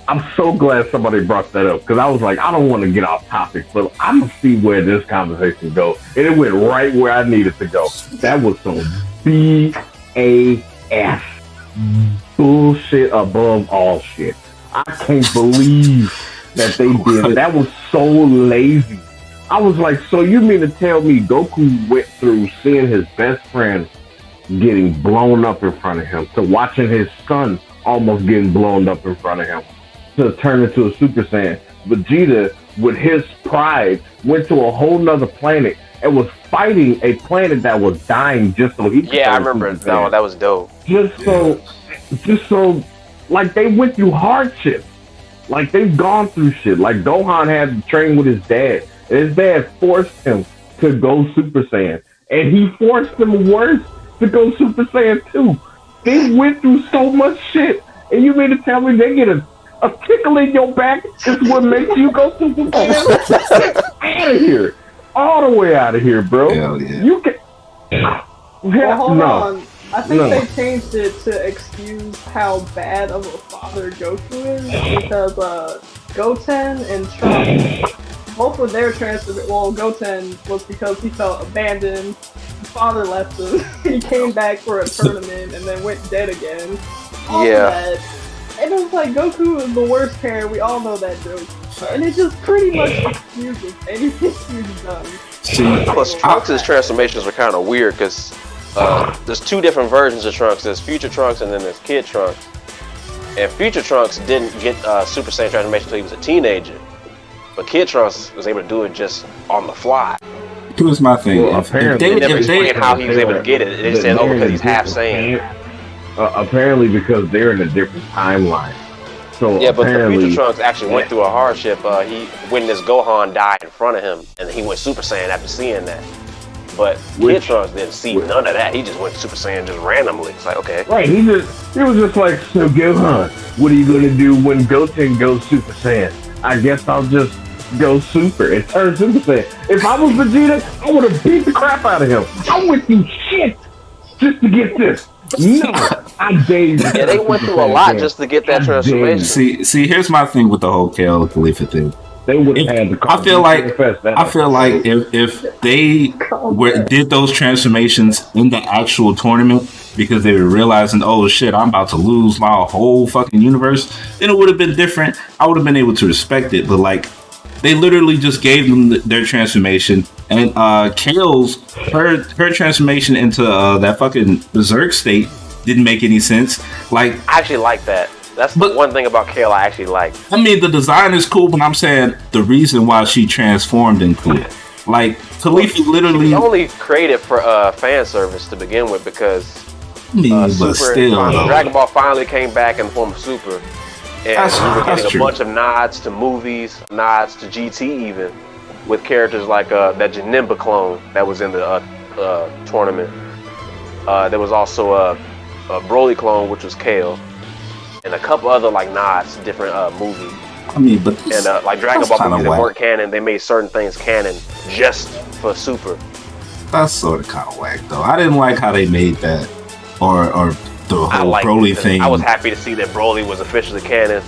I'm so glad somebody brought that up because I was like, I don't want to get off topic, but I'm going to see where this conversation goes. And it went right where I needed to go. That was some BAS bullshit above all shit. I can't believe that they did it. That was so lazy. I was like, so you mean to tell me Goku went through seeing his best friend getting blown up in front of him to watching his son almost getting blown up in front of him to turn into a Super Saiyan. Vegeta, with his pride, went to a whole nother planet and was fighting a planet that was dying just so he could.
Yeah, I remember it. No, that was dope.
Just so, like, they went through hardship. Like, they've gone through shit. Like, Gohan had to train with his dad. And his dad forced him to go Super Saiyan. And he forced him worse to go Super Saiyan 2. They went through so much shit. And you mean to tell me they get a tickle in your back is what makes you go Super Saiyan? Out of here. All the way out of here, bro.
Hell yeah.
You can...
Well, hold on. I think they changed it to excuse how bad of a father Goku is because Goten and Trunks, both of their transformations. Well, Goten was because he felt abandoned. His father left him. He came back for a tournament and then went dead again.
Yeah.
And it was like Goku is the worst parent. We all know that joke. And it just pretty much excuses anything he's done.
Plus, Trunks' transformations were kind of weird because there's two different versions of Trunks. There's Future Trunks and then there's Kid Trunks. And Future Trunks didn't get Super Saiyan transformation until he was a teenager. But Kid Trunks was able to do it just on the fly.
Here's my thing.
Well,
They never explained how he was able to get it. They just said, because he's half Saiyan.
Apparently because they're in a different timeline. So
yeah, but the Future Trunks actually went through a hardship. He witnessed Gohan die in front of him, and he went Super Saiyan after seeing that. But Kid Trunks didn't see none of that. He just went Super Saiyan just randomly. It's like, okay.
Right, he was just like, so Gohan, what are you gonna do when Goten goes Super Saiyan? I guess I'll just go Super and turn Super Saiyan. If I was Vegeta, I would have beat the crap out of him. I went through shit just to get this. No, I gave.
Yeah, they went through a lot just to get that transformation.
See, here's my thing with the whole Kale Khalifa thing.
They would have had the.
I feel like if they did those transformations in the actual tournament because they were realizing, oh shit, I'm about to lose my whole fucking universe, then it would have been different. I would have been able to respect it, but like. They literally just gave them their transformation, and Kale's her transformation into that fucking berserk state didn't make any sense. Like,
I actually like that. That's the one thing about Kale I actually like.
I mean, the design is cool, but I'm saying the reason why she transformed into it. Like, Khalifa literally...
She only created for fan service to begin with because
but still,
Dragon Ball finally came back in the form of Super. And we were getting a bunch of nods to movies, nods to GT even, with characters like that Janemba clone that was in the tournament. There was also a Broly clone, which was Kale, and a couple other like nods to different movies.
I mean, but this,
and like Dragon Ball movies that weren't canon, they made certain things canon just for Super.
That's sort of kind of whack, though. I didn't like how they made that, or the whole Broly thing.
I was happy to see that Broly was officially canon,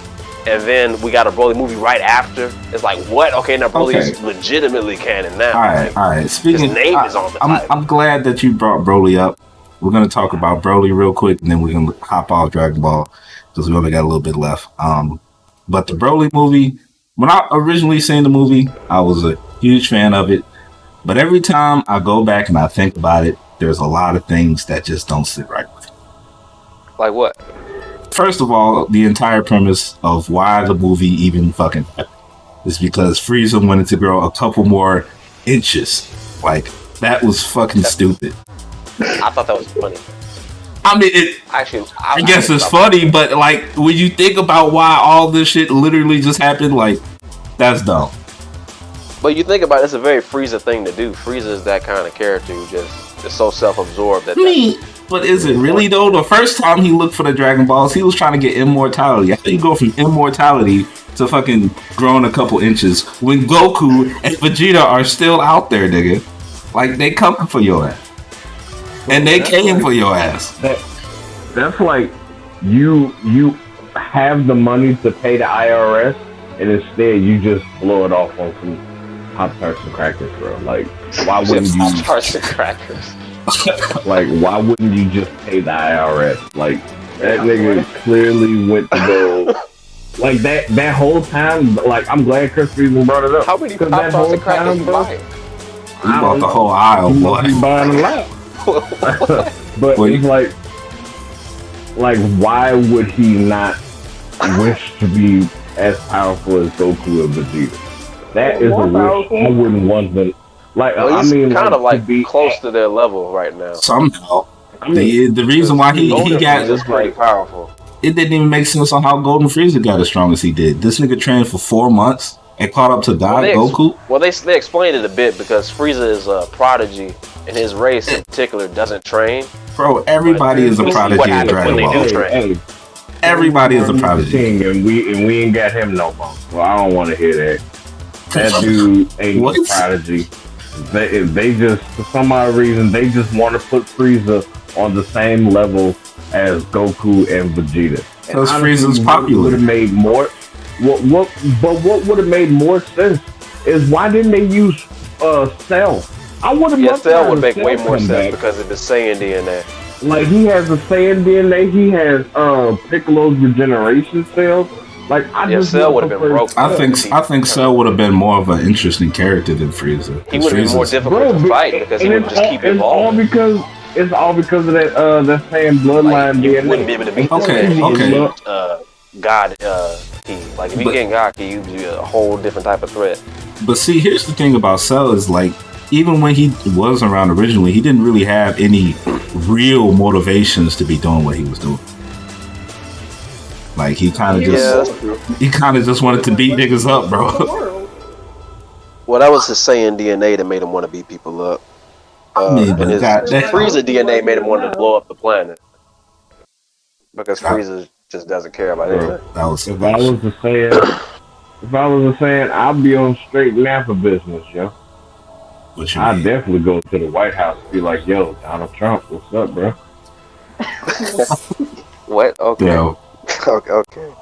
and then we got a Broly movie right after. It's like, what? Okay, now Broly is legitimately canon now.
All right. Speaking,
his name is on the title.
I'm glad that you brought Broly up. We're gonna talk about Broly real quick, and then we're gonna hop off Dragon Ball because we only got a little bit left. But the Broly movie, when I originally seen the movie, I was a huge fan of it. But every time I go back and I think about it, there's a lot of things that just don't sit right with me.
Like what?
First of all, the entire premise of why the movie even fucking happened is because Frieza wanted to grow a couple more inches. Like, that was fucking stupid.
I thought that was funny.
I mean, I guess it's funny, but like when you think about why all this shit literally just happened, like that's dumb.
But you think about it, it's a very Frieza thing to do. Frieza is that kind of character who just is so self-absorbed that.
But is it really though? The first time he looked for the Dragon Balls, he was trying to get immortality. How do you go from immortality to fucking growing a couple inches when Goku and Vegeta are still out there, nigga? Like they coming for your ass. And they came for your ass.
That's like you have the money to pay the IRS, and instead you just blow it off on some Pop-Tarts and crackers, bro. Like, why wouldn't you?
Pop-Tarts and crackers.
Like, why wouldn't you just pay the IRS? Like, that nigga clearly went to go. Like that whole time. Like, I'm glad Chris Friesen brought it up.
How many Pop-Tarts and crackers you buy?
He bought the whole aisle, boy.
He's buying a lot. But it's like why would he not wish to be as powerful as Goku and Vegeta? That is a wish I wouldn't want them. Like,
well,
I mean,
kind of like close to their level right now.
Somehow, I mean, the reason why he got
is pretty powerful.
It didn't even make sense on how Golden Frieza got as strong as he did. This nigga trained for 4 months and caught up to God Goku.
Well, they explained it a bit because Frieza is a prodigy. And his race in particular doesn't train.
Bro, everybody is a prodigy in Dragon Ball. Everybody is a prodigy.
And we ain't got him no more. Well, I don't want to hear that. That dude ain't a prodigy. They just, for some odd reason, they just want to put Frieza on the same level as Goku and Vegeta.
Because Frieza's popular.
Would have made more. What would have made more sense is why didn't they use Cell? I would have
Cell would make way more sense because of the Saiyan DNA.
Like, he has the Saiyan DNA, he has Piccolo's regeneration cells. Like,
Cell would have been broke.
I think Cell would have been more of an interesting character than Frieza.
He would have been more difficult to fight because he would just keep evolving.
It's all because of that Saiyan bloodline DNA.
You wouldn't be able to beat God Ki. Like, if you get God Ki, you'd be a whole different type of threat.
But see, here's the thing about Cell is like, even when he was around originally, he didn't really have any real motivations to be doing what he was doing. Like, he kind of just wanted to beat niggas up, bro.
Well, that was his Saiyan DNA that made him want to beat people up. And his Frieza DNA made him want to blow up the planet because Frieza just doesn't care about anything.
If I was a Saiyan, I'd be on straight Napa business, yo. I'd definitely go to the White House and be like, yo, Donald Trump, what's up, bro?
What? Okay.
Yo.
Okay.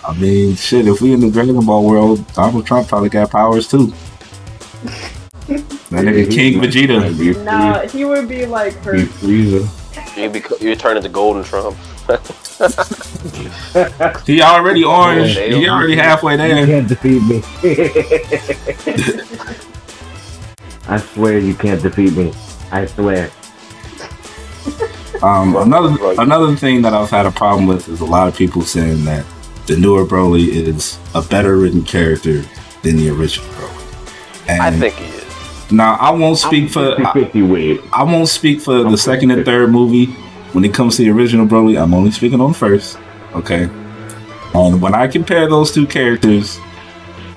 I mean, shit, if we in the Dragon Ball world, Donald Trump probably got powers too. That nigga King Vegeta.
Nah, he would be like her.
You turn into Golden Trump.
He already orange. He already halfway there.
You can't defeat me. I swear you can't defeat me. I swear.
Another thing that I've had a problem with is a lot of people saying that the newer Broly is a better written character than the original Broly. And
I think he is.
Now I won't speak for the second and third movie. When it comes to the original Broly, I'm only speaking on the first. Okay. And when I compare those two characters,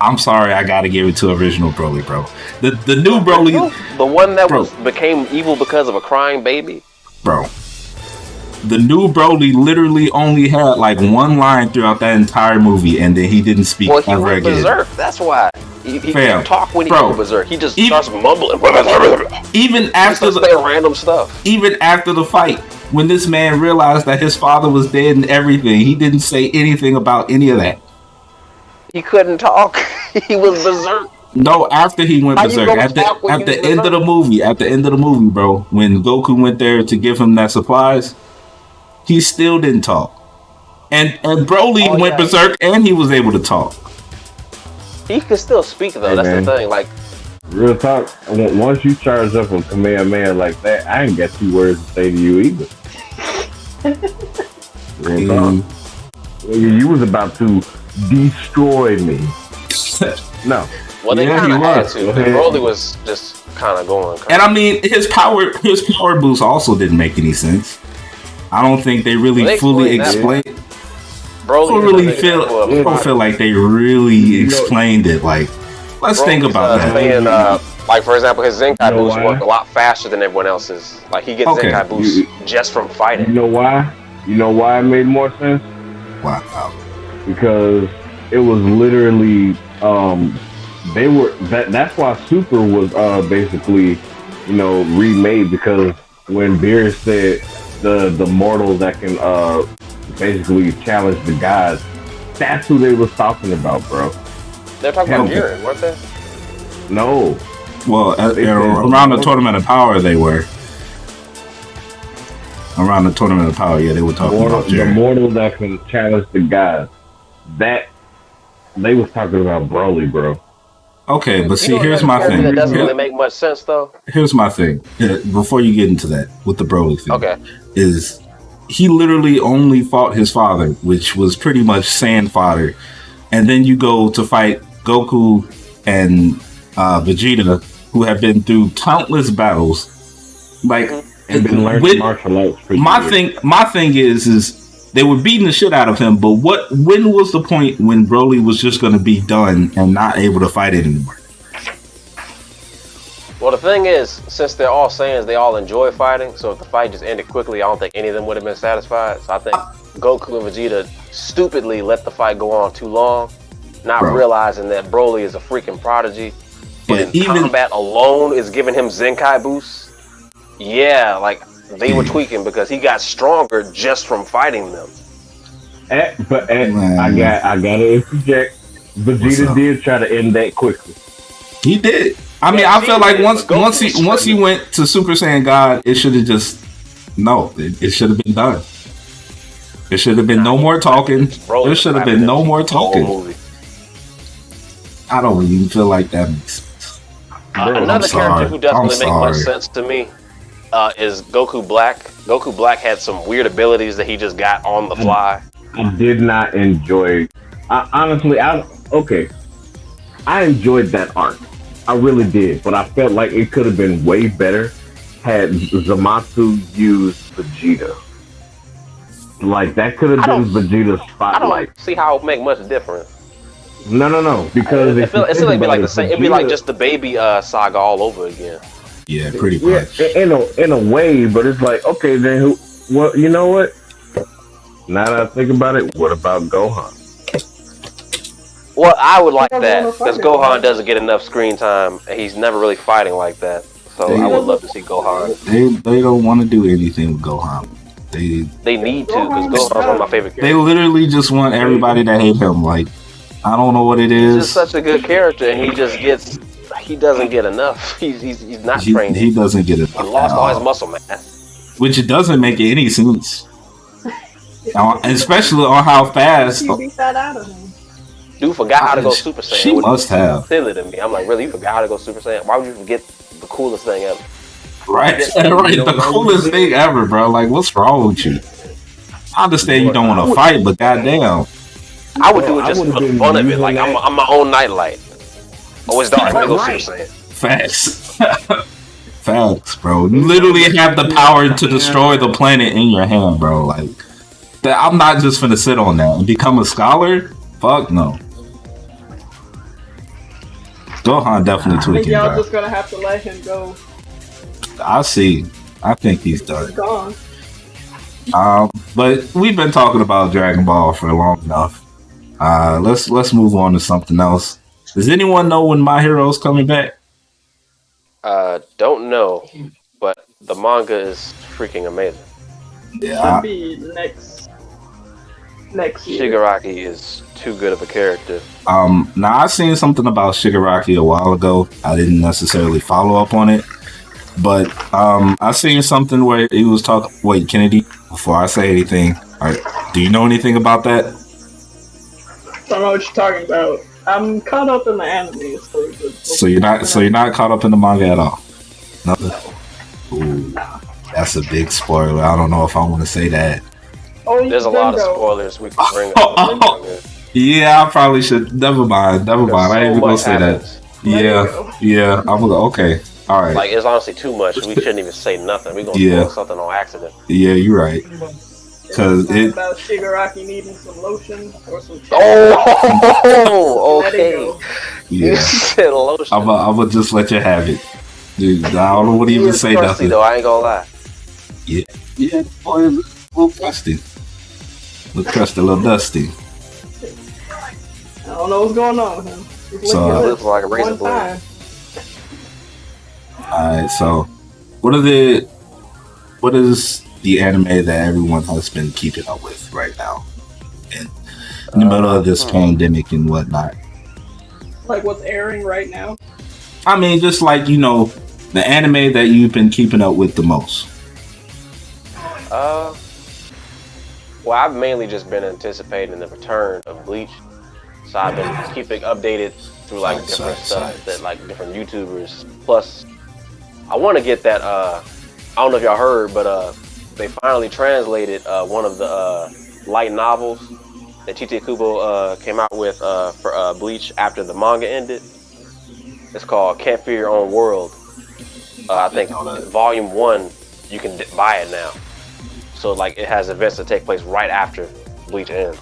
I'm sorry, I gotta give it to original Broly, bro. The new Broly,
the one that became evil because of a crying baby,
bro. The new Broly literally only had like one line throughout that entire movie, and then he didn't speak ever again.
Berserk. That's why he can't talk when he goes berserk. He just starts mumbling.
Even after
the random stuff.
Even after the fight, when this man realized that his father was dead and everything, he didn't say anything about any of that.
He couldn't talk. He was berserk.
No, after he went berserk, at the end of the movie, bro, when Goku went there to give him that supplies, he still didn't talk. And Broly went berserk and he was able to talk.
He could still speak though. That's the thing. Like,
real talk. Once you charge up a Kamehameha like that, I ain't got 2 words to say to you either. Real talk. You was about to destroy me. No.
Well, they kind of had to. Broly was just kind of going.
And I mean, his power boost also didn't make any sense. I don't think they really fully explained.
Broly
I don't feel like they really explained it. Like, let's think about that.
Saying, like for example, his Zenkai boost worked a lot faster than everyone else's. Like he gets Zenkai boost just from fighting.
You know why? You know why it made more sense?
Wow.
Because it was literally that's why Super was basically, remade, because when Beerus said the mortal that can basically challenge the gods, that's who they was talking about, bro.
They're talking about Jiren, weren't they?
No.
Well, around the Tournament of Power, they were. Around the Tournament of Power, they were talking about Jiren.
The mortal that can challenge the gods. That they was talking about Broly, bro.
Okay, but see, here's my thing.
That doesn't really make much sense, though.
Here's my thing. Before you get into that with the Broly thing, is he literally only fought his father, which was pretty much sand fodder, and then you go to fight Goku and Vegeta, who have been through countless battles, like
and been learning martial arts.
My thing is they were beating the shit out of him, but when was the point when Broly was just going to be done and not able to fight it anymore?
Well, the thing is, since they're all saying they all enjoy fighting, so if the fight just ended quickly, I don't think any of them would have been satisfied. So I think Goku and Vegeta stupidly let the fight go on too long, not realizing that Broly is a freaking prodigy. But and combat alone is giving him Zenkai boosts. Yeah, like they were tweaking because he got stronger just from fighting them.
I gotta interject. Vegeta did try to end that quickly.
He did. I mean, I felt like once he went to Super Saiyan God, it should have it should have been done. There should have been no more talking. There should have been no more talking. I don't even feel like that makes sense.
Another character who doesn't really make much sense to me is Goku Black. Goku Black had some weird abilities that he just got on the fly.
I did not enjoy. Honestly, I enjoyed that arc. I really did, but I felt like it could have been way better had Zamasu used Vegeta. Like that could have been Vegeta's spotlight.
I don't see how it would make much difference.
No, because
it feels like like the same. It'd be like just the baby saga all over again.
Yeah, pretty much.
In a way, but it's like, okay, then who? Well, you know what? Now that I think about it, what about Gohan?
Well, I would like that because Gohan doesn't get enough screen time, and he's never really fighting like that. So I would love to see Gohan.
They don't want to do anything with Gohan. They
need to because Gohan's one of my favorite characters.
They literally just want everybody to hate him. Like, I don't know what it is.
He's just such a good character, and he doesn't get enough. He's not trained.
He doesn't get enough.
He lost all his muscle mass,
which it doesn't make any sense. Especially on how fast.
She beat that out of him.
Dude forgot how to go Super Saiyan.
She must have.
Silly to me. I'm like, really? You forgot how to go Super Saiyan? Why would you forget the coolest thing ever?
Right. The coolest thing ever, bro. Like, what's wrong with you? I understand you don't want to fight, but goddamn.
I would do it just for the fun of it. Like, I'm my own nightlight. Oh, it's dark. Let me go Super Saiyan.
Facts. Facts, bro. You literally have the power to destroy the planet in your hand, bro. Like, that I'm not just gonna sit on that and become a scholar. Fuck no. Gohan definitely
I think
tweaking.
y'all
Bro.
just gonna have to let him go.
I see. I think he's done.
He's gone.
But we've been talking about Dragon Ball for long enough. Let's move on to something else. Does anyone know when My Hero's coming back?
Don't know, but the manga is freaking amazing.
Yeah.
Should be next year.
Shigaraki is too good of a character.
Now I seen something about Shigaraki a while ago. I didn't necessarily follow up on it, but I seen something where he was talking. Wait, Kennedy, before I say anything, do you know anything about that?
I don't know what you're talking about. I'm caught up in the anime.
So you're not caught up in the manga at all. Nothing. Ooh, that's a big spoiler. I don't know if I want to say that.
Oh,
There's a lot of spoilers we can bring up.
Yeah, I probably should. Never mind. I ain't even gonna say that. Yeah. I'm gonna. Okay. All right.
Like, it's honestly too much. We shouldn't even say nothing. We're gonna spoil something on accident.
Yeah, you're right. Because it
about Shigaraki needing some lotion or some.
Oh, okay.
Yeah.
You said lotion.
I'm gonna just let you have it, dude. I don't know what to even say. Nothing.
Though I ain't gonna lie.
Yeah. Boy, a little crusty. A little dusty.
I don't know what's going on with him.
So
it looks like a razor blade.
Alright, so what is the anime that everyone has been keeping up with right now in the middle of this pandemic and whatnot?
Like what's airing right now?
I mean, just like, the anime that you've been keeping up with the most.
Well, I've mainly just been anticipating the return of Bleach, so I've been keeping updated through like different stuff that like different YouTubers. Plus, I want to get that. I don't know if y'all heard, but they finally translated one of the light novels that Tite Kubo came out with for Bleach after the manga ended. It's called Can't Fear Your Own World. I think Volume 1, you can buy it now. So like it has events that take place right after Bleach ends.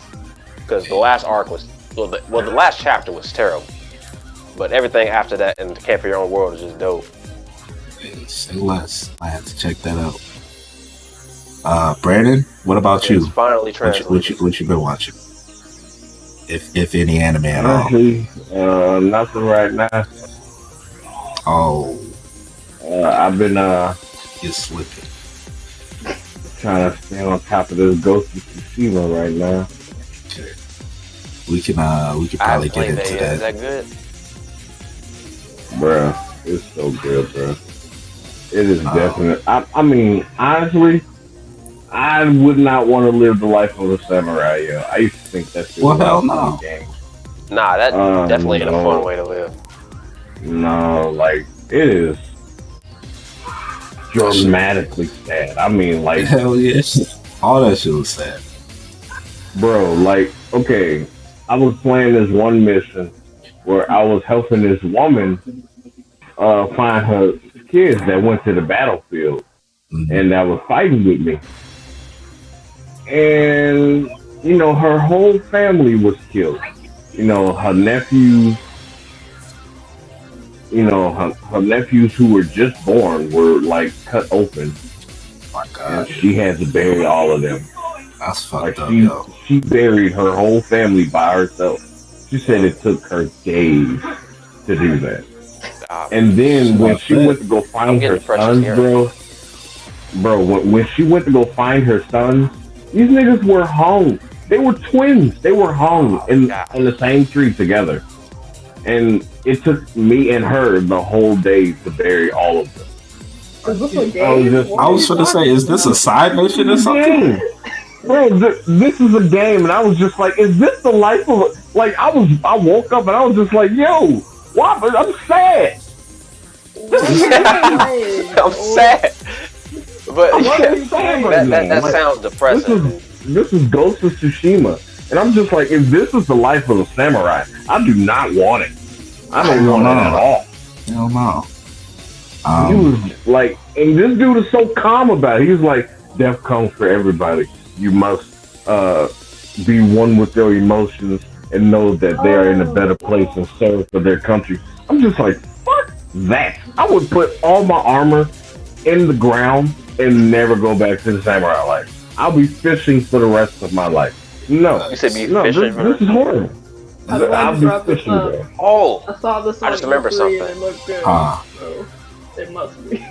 Because the last arc was, the last chapter was terrible. But everything after that in Can't Fear Your Own World is just dope.
Say less. I have to check that out. Brandon, what about you?
It's finally translated.
What you been watching? If any anime at all?
Honestly, nothing right now.
Oh.
I've been
You're slipping.
trying to stay on top of this Ghost of Tsushima right now.
Okay. We can probably get into that.
Is that good?
Bruh, it's so good, bruh. It is definite. I mean, honestly, I would not want to live the life of a samurai. I used to think that's
hell no.
Game.
Nah, that definitely ain't a fun way to live.
No, like it is dramatically sad. I mean, like
hell yes, all that shit was sad,
bro. Like, okay, I was playing this one mission where I was helping this woman find her kids that went to the battlefield and that was fighting with me. And, her whole family was killed. Her nephews, her nephews who were just born were like cut open.
Oh my God.
And she had to bury all of them.
That's fucked up,
she buried her whole family by herself. She said it took her days to do that. And then when she went to go find her sons, bro, when she went to go find her sons, these niggas were hung. They were twins. They were hung in the same tree together. And it took me and her the whole day to bury all of them.
Is this a game?
I was going to say, is this a side mission or something?
Bro, this is a game, and I was just like, is this the life of a... Like, I woke up and I was just like, yo, what? I'm sad.
I'm sad. But that sounds depressing.
This is Ghost of Tsushima. And I'm just like, if this is the life of a samurai, I do not want it. I don't want it at all.
Hell no.
He was like, and this dude is so calm about it. He was like, death comes for everybody. You must be one with their emotions and know that they are in a better place and serve for their country. I'm just like, fuck that. I would put all my armor in the ground and never go back to the samurai life. I'll be fishing for the rest of my life. No,
You said be
no,
fishing.
this is horrible. I'll be fishing,
up.
bro.
Oh,
I saw this.
I just remembered something.
And it looked good, so it must be.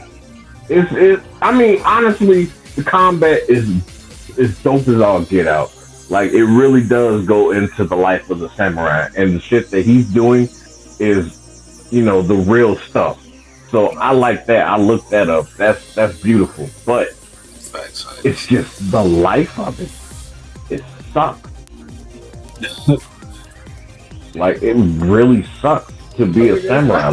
I mean, honestly, the combat is dope as all get out. Like, it really does go into the life of the samurai, and the shit that he's doing is, you know, the real stuff. So I like that. I looked that up. That's beautiful. But it's just the life of it. It sucks. Like, it really sucks to be a samurai.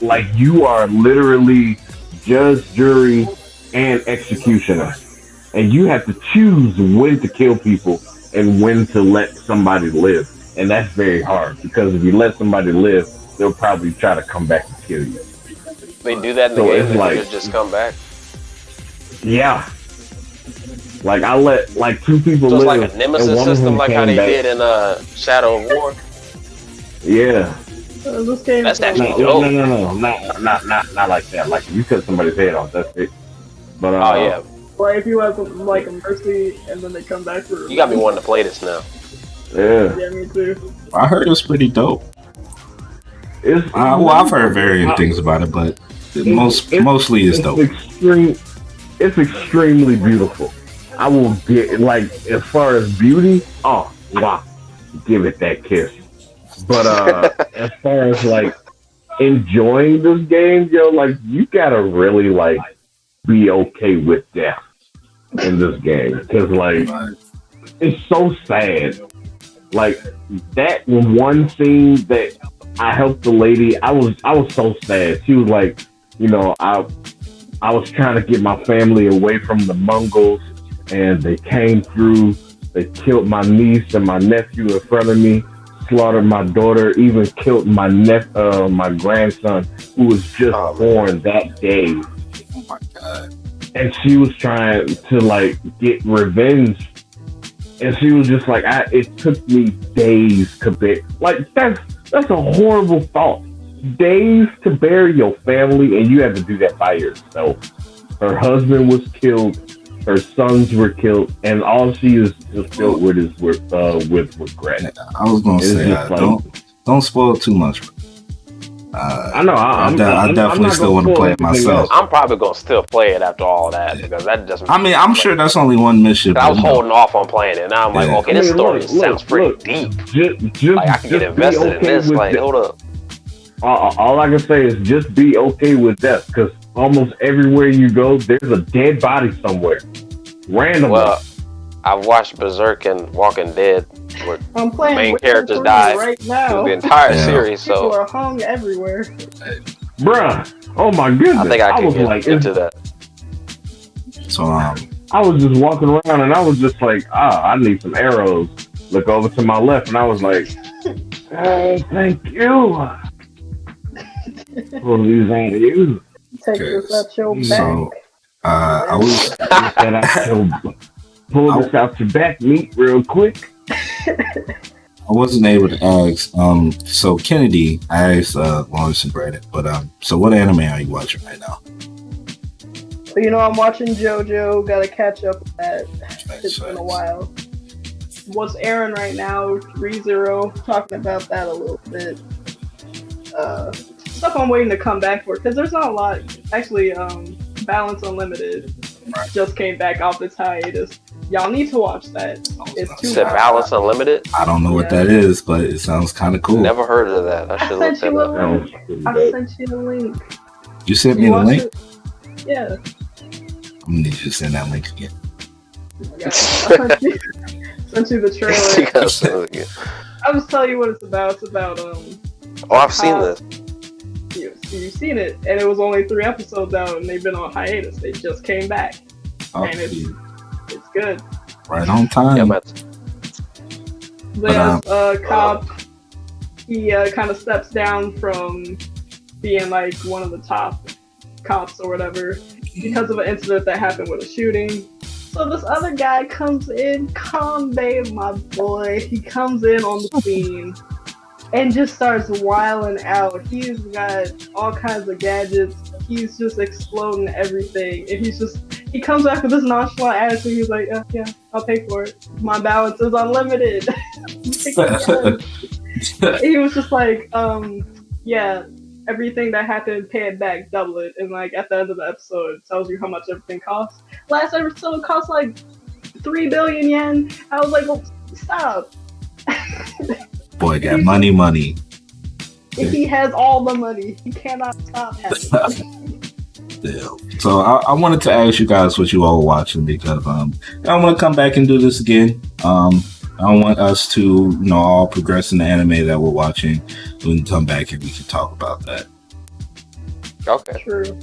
Like, you are literally judge, jury, and executioner. And you have to choose when to kill people and when to let somebody live. And that's very hard, because if you let somebody live, they'll probably try to come back and kill you.
They do that in the game, they just come back.
Yeah. Like, I let like 2 people
so
live.
So it's like a nemesis system, like how they did in Shadow of War?
Yeah.
This game
that's actually
dope. No, not like that. Like, you cut somebody's head off, that's it. But
oh yeah.
Or if you have like a mercy and then they come back for.
You got me wanting to play this now.
Yeah.
Yeah, me too.
I heard it's pretty dope. I've heard varying things about it, but mostly it's dope.
It's extremely beautiful. I will get, like, as far as beauty, oh wow, give it that kiss. But as far as like enjoying this game, yo, like, you gotta really like be okay with death in this game, because like it's so sad. Like, that one scene that I helped the lady, I was so sad. She was like, you know, I was trying to get my family away from the Mongols, and they came through. They killed my niece and my nephew in front of me, slaughtered my daughter, even killed my my grandson, who was just born that day.
Oh my god!
And she was trying to like get revenge, and she was just like, it took me days to bear. Like, that's a horrible thought. Days to bury your family, and you have to do that by yourself. Her husband was killed, her sons were killed, and all she is just filled with is with regret.
I was gonna say, don't spoil too much.
I know. I
definitely still want to play it myself.
I'm probably gonna still play it after all that, because that doesn't.
I mean, I'm sure that's only one mission.
I was holding off on playing it. Now I'm like, okay, this story sounds pretty deep. Like, I can get invested in this. Like, hold up.
All I can say is just be okay with death, because almost everywhere you go, there's a dead body somewhere, randomly.
Well, I've watched Berserk and Walking Dead, where main characters died
right now
through the entire series. So
people are hung everywhere.
Bruh, oh my goodness!
I think I can get
like,
into that.
So
I was just walking around and I was just like, I need some arrows. Look over to my left, and I was like, oh, thank you. Well, these ain't you.
Take this out your back.
So, I was
pull this out your back meat real quick.
I wasn't able to ask. So Kennedy, I asked Lawrence and Brandon, but so what anime are you watching right now?
So, you know, I'm watching JoJo. Got to catch up with that. It's been a while. What's airing right now? ReZero. Talking about that a little bit. Stuff I'm waiting to come back for, because there's not a lot. Actually, Balance Unlimited just came back off its hiatus. Y'all need to watch that. It's too hot.
Balance Unlimited?
I don't know what that is, but it sounds kind of cool.
Never heard of that. I should look that up.
I sent you the link.
You sent me the link?
Yeah.
I'm gonna need you to send that link again.
Yeah. Sent you the trailer. I'll just tell you what it's about. It's about
I've seen this.
You've seen it, and it was only 3 episodes out, and they've been on hiatus. They just came back, and it's good.
Right on time.
Yeah,
but cop, he kind of steps down from being like one of the top cops or whatever because of an incident that happened with a shooting. So this other guy comes in, Kanbei, my boy. He comes in on the scene and just starts wilding out. He's got all kinds of gadgets. He's just exploding everything, and he comes back with this nonchalant attitude. He's like, yeah, I'll pay for it. My balance is unlimited. He was just like, yeah, everything that happened, pay it back, double it. And like at the end of the episode, it tells you how much everything costs. Last episode cost like 3 billion yen. I was like, well, stop.
Boy got money.
He has all the money. He cannot stop having it.
Yeah. So I wanted to ask you guys what you all were watching, because I want to come back and do this again. I want us to, all progress in the anime that we're watching. We can come back and we can talk about that.
Okay.
True.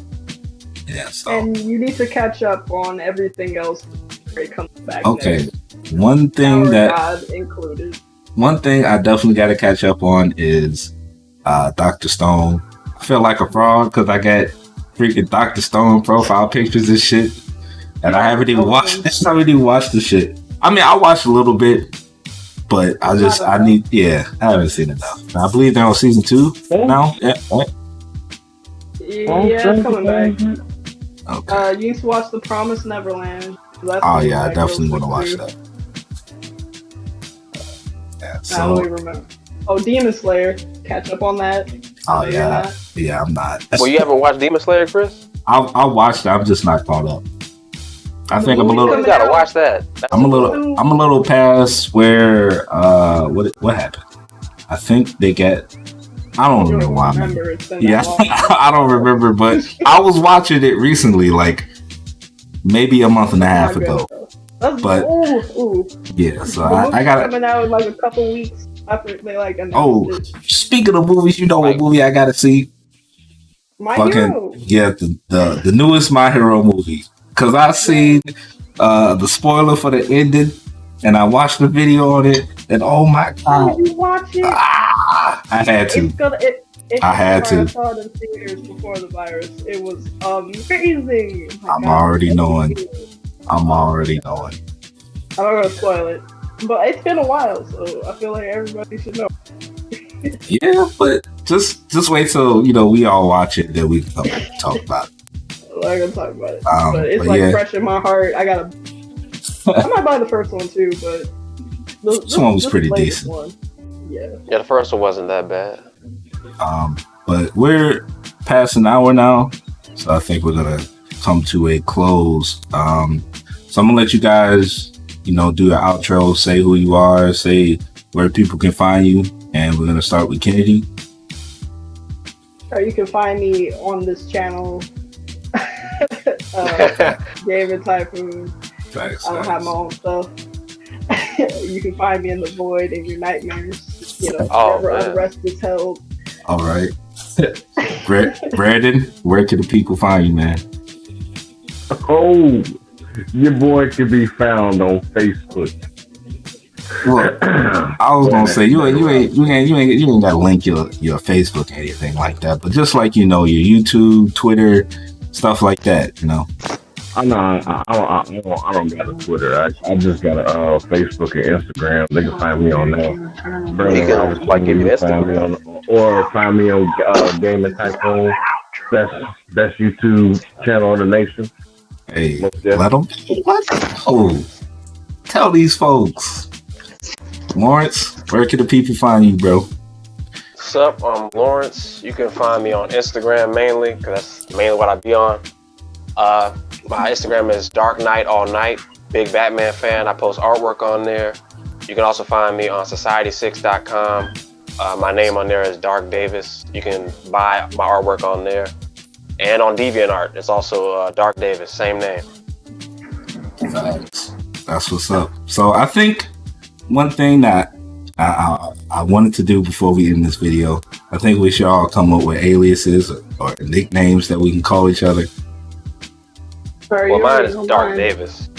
Yeah. So.
And you need to catch up on everything else before it comes back.
Okay.
Next.
One thing
God included.
One thing I definitely got to catch up on is Dr. Stone. I feel like a fraud because I got freaking Dr. Stone profile pictures and shit, and I haven't even watched the shit. I mean, I watched a little bit, but I haven't seen enough. I believe they're on season 2 now. Yeah,
it's coming back.
Okay.
You need to watch The Promised Neverland.
I definitely want to watch that. Yeah, so,
I don't even remember. Oh, Demon Slayer. Catch up on that.
Oh yeah, I'm not.
Well, you haven't watched Demon Slayer, Chris?
I watched it. I'm just not caught up. I think I'm a little.
You gotta watch that.
I'm a little past where what happened. I think they get. I don't remember why. Yeah, I don't remember, but I was watching it recently, like maybe a month and a half ago. But yeah, so I got
coming out in like a couple weeks after they like announced it.
Speaking of movies, what movie I gotta see?
My Hero.
Yeah, the newest My Hero movie. Cause I seen the spoiler for the ending, and I watched the video on it, and oh my god!
Did you watch it?
I had to. I had to.
I saw it in theaters before the virus. It was amazing.
I'm already knowing. I'm not
gonna spoil it, but it's been a while, so I feel like everybody should know.
Yeah, but just wait till we all watch it, then we can come back and talk about it.
I'm not gonna talk about it, but it's like fresh in my heart. I might buy the first one too, but
this one was pretty decent.
One. Yeah,
the first one wasn't that bad.
But we're past an hour now, so I think we're gonna come to a close. So I'm gonna let you guys, do your outro, say who you are, say where people can find you, and we're gonna start with Kennedy.
You can find me on this channel, GamingTyphoon.
Thanks,
I don't have my own stuff. You can find me in the void in your nightmares. Wherever unrest is held.
All right. Brandon, where can the people find you, man?
Oh, your boy can be found on Facebook.
Look, I was gonna say you ain't gotta link your Facebook or anything like that, but just like your YouTube, Twitter, stuff like that,
I don't got a Twitter. I just got a Facebook and Instagram. They can find me on there.
You can give me Instagram,
or find me on GamingTyphoon, best YouTube channel in the nation.
Hey, let them. What? Oh, tell these folks. Lawrence, where can the people find you, bro?
What's up? I'm Lawrence. You can find me on Instagram mainly, because that's mainly what I be on. My Instagram is Dark Knight All Night. Big Batman fan. I post artwork on there. You can also find me on Society6.com. My name on there is Dark Davis. You can buy my artwork on there. And on DeviantArt, it's also Dark Davis, same name.
Nice. That's what's up. So I think one thing that I wanted to do before we end this video, I think we should all come up with aliases or nicknames that we can call each other.
Well, mine is Dark Davis.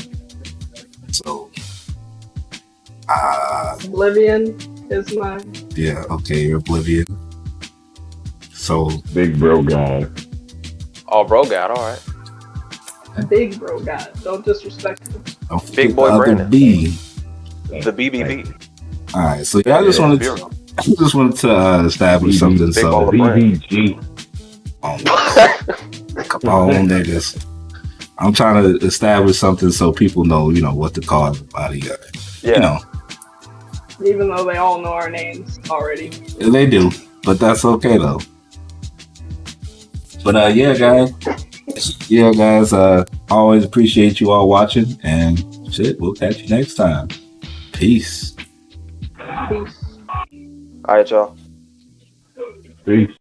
So,
Oblivion is mine.
Yeah, okay, you're Oblivion. So,
Big Bro God.
Oh, Bro God, all right.
Big Bro God. Don't disrespect him.
Don't forget
Big boy
the other
Brandon.
B.
The BBB.
All right, so yeah, I just wanted to establish something.
Big
So
baller Brandon.
BBG.
Come on, niggas. I'm trying to establish something so people know, what to call everybody.
Yeah.
Even though they all know our names already.
They do, but that's okay though. But yeah, guys, always appreciate you all watching, and shit, we'll catch you next time. Peace.
Peace.
All right, y'all.
Peace.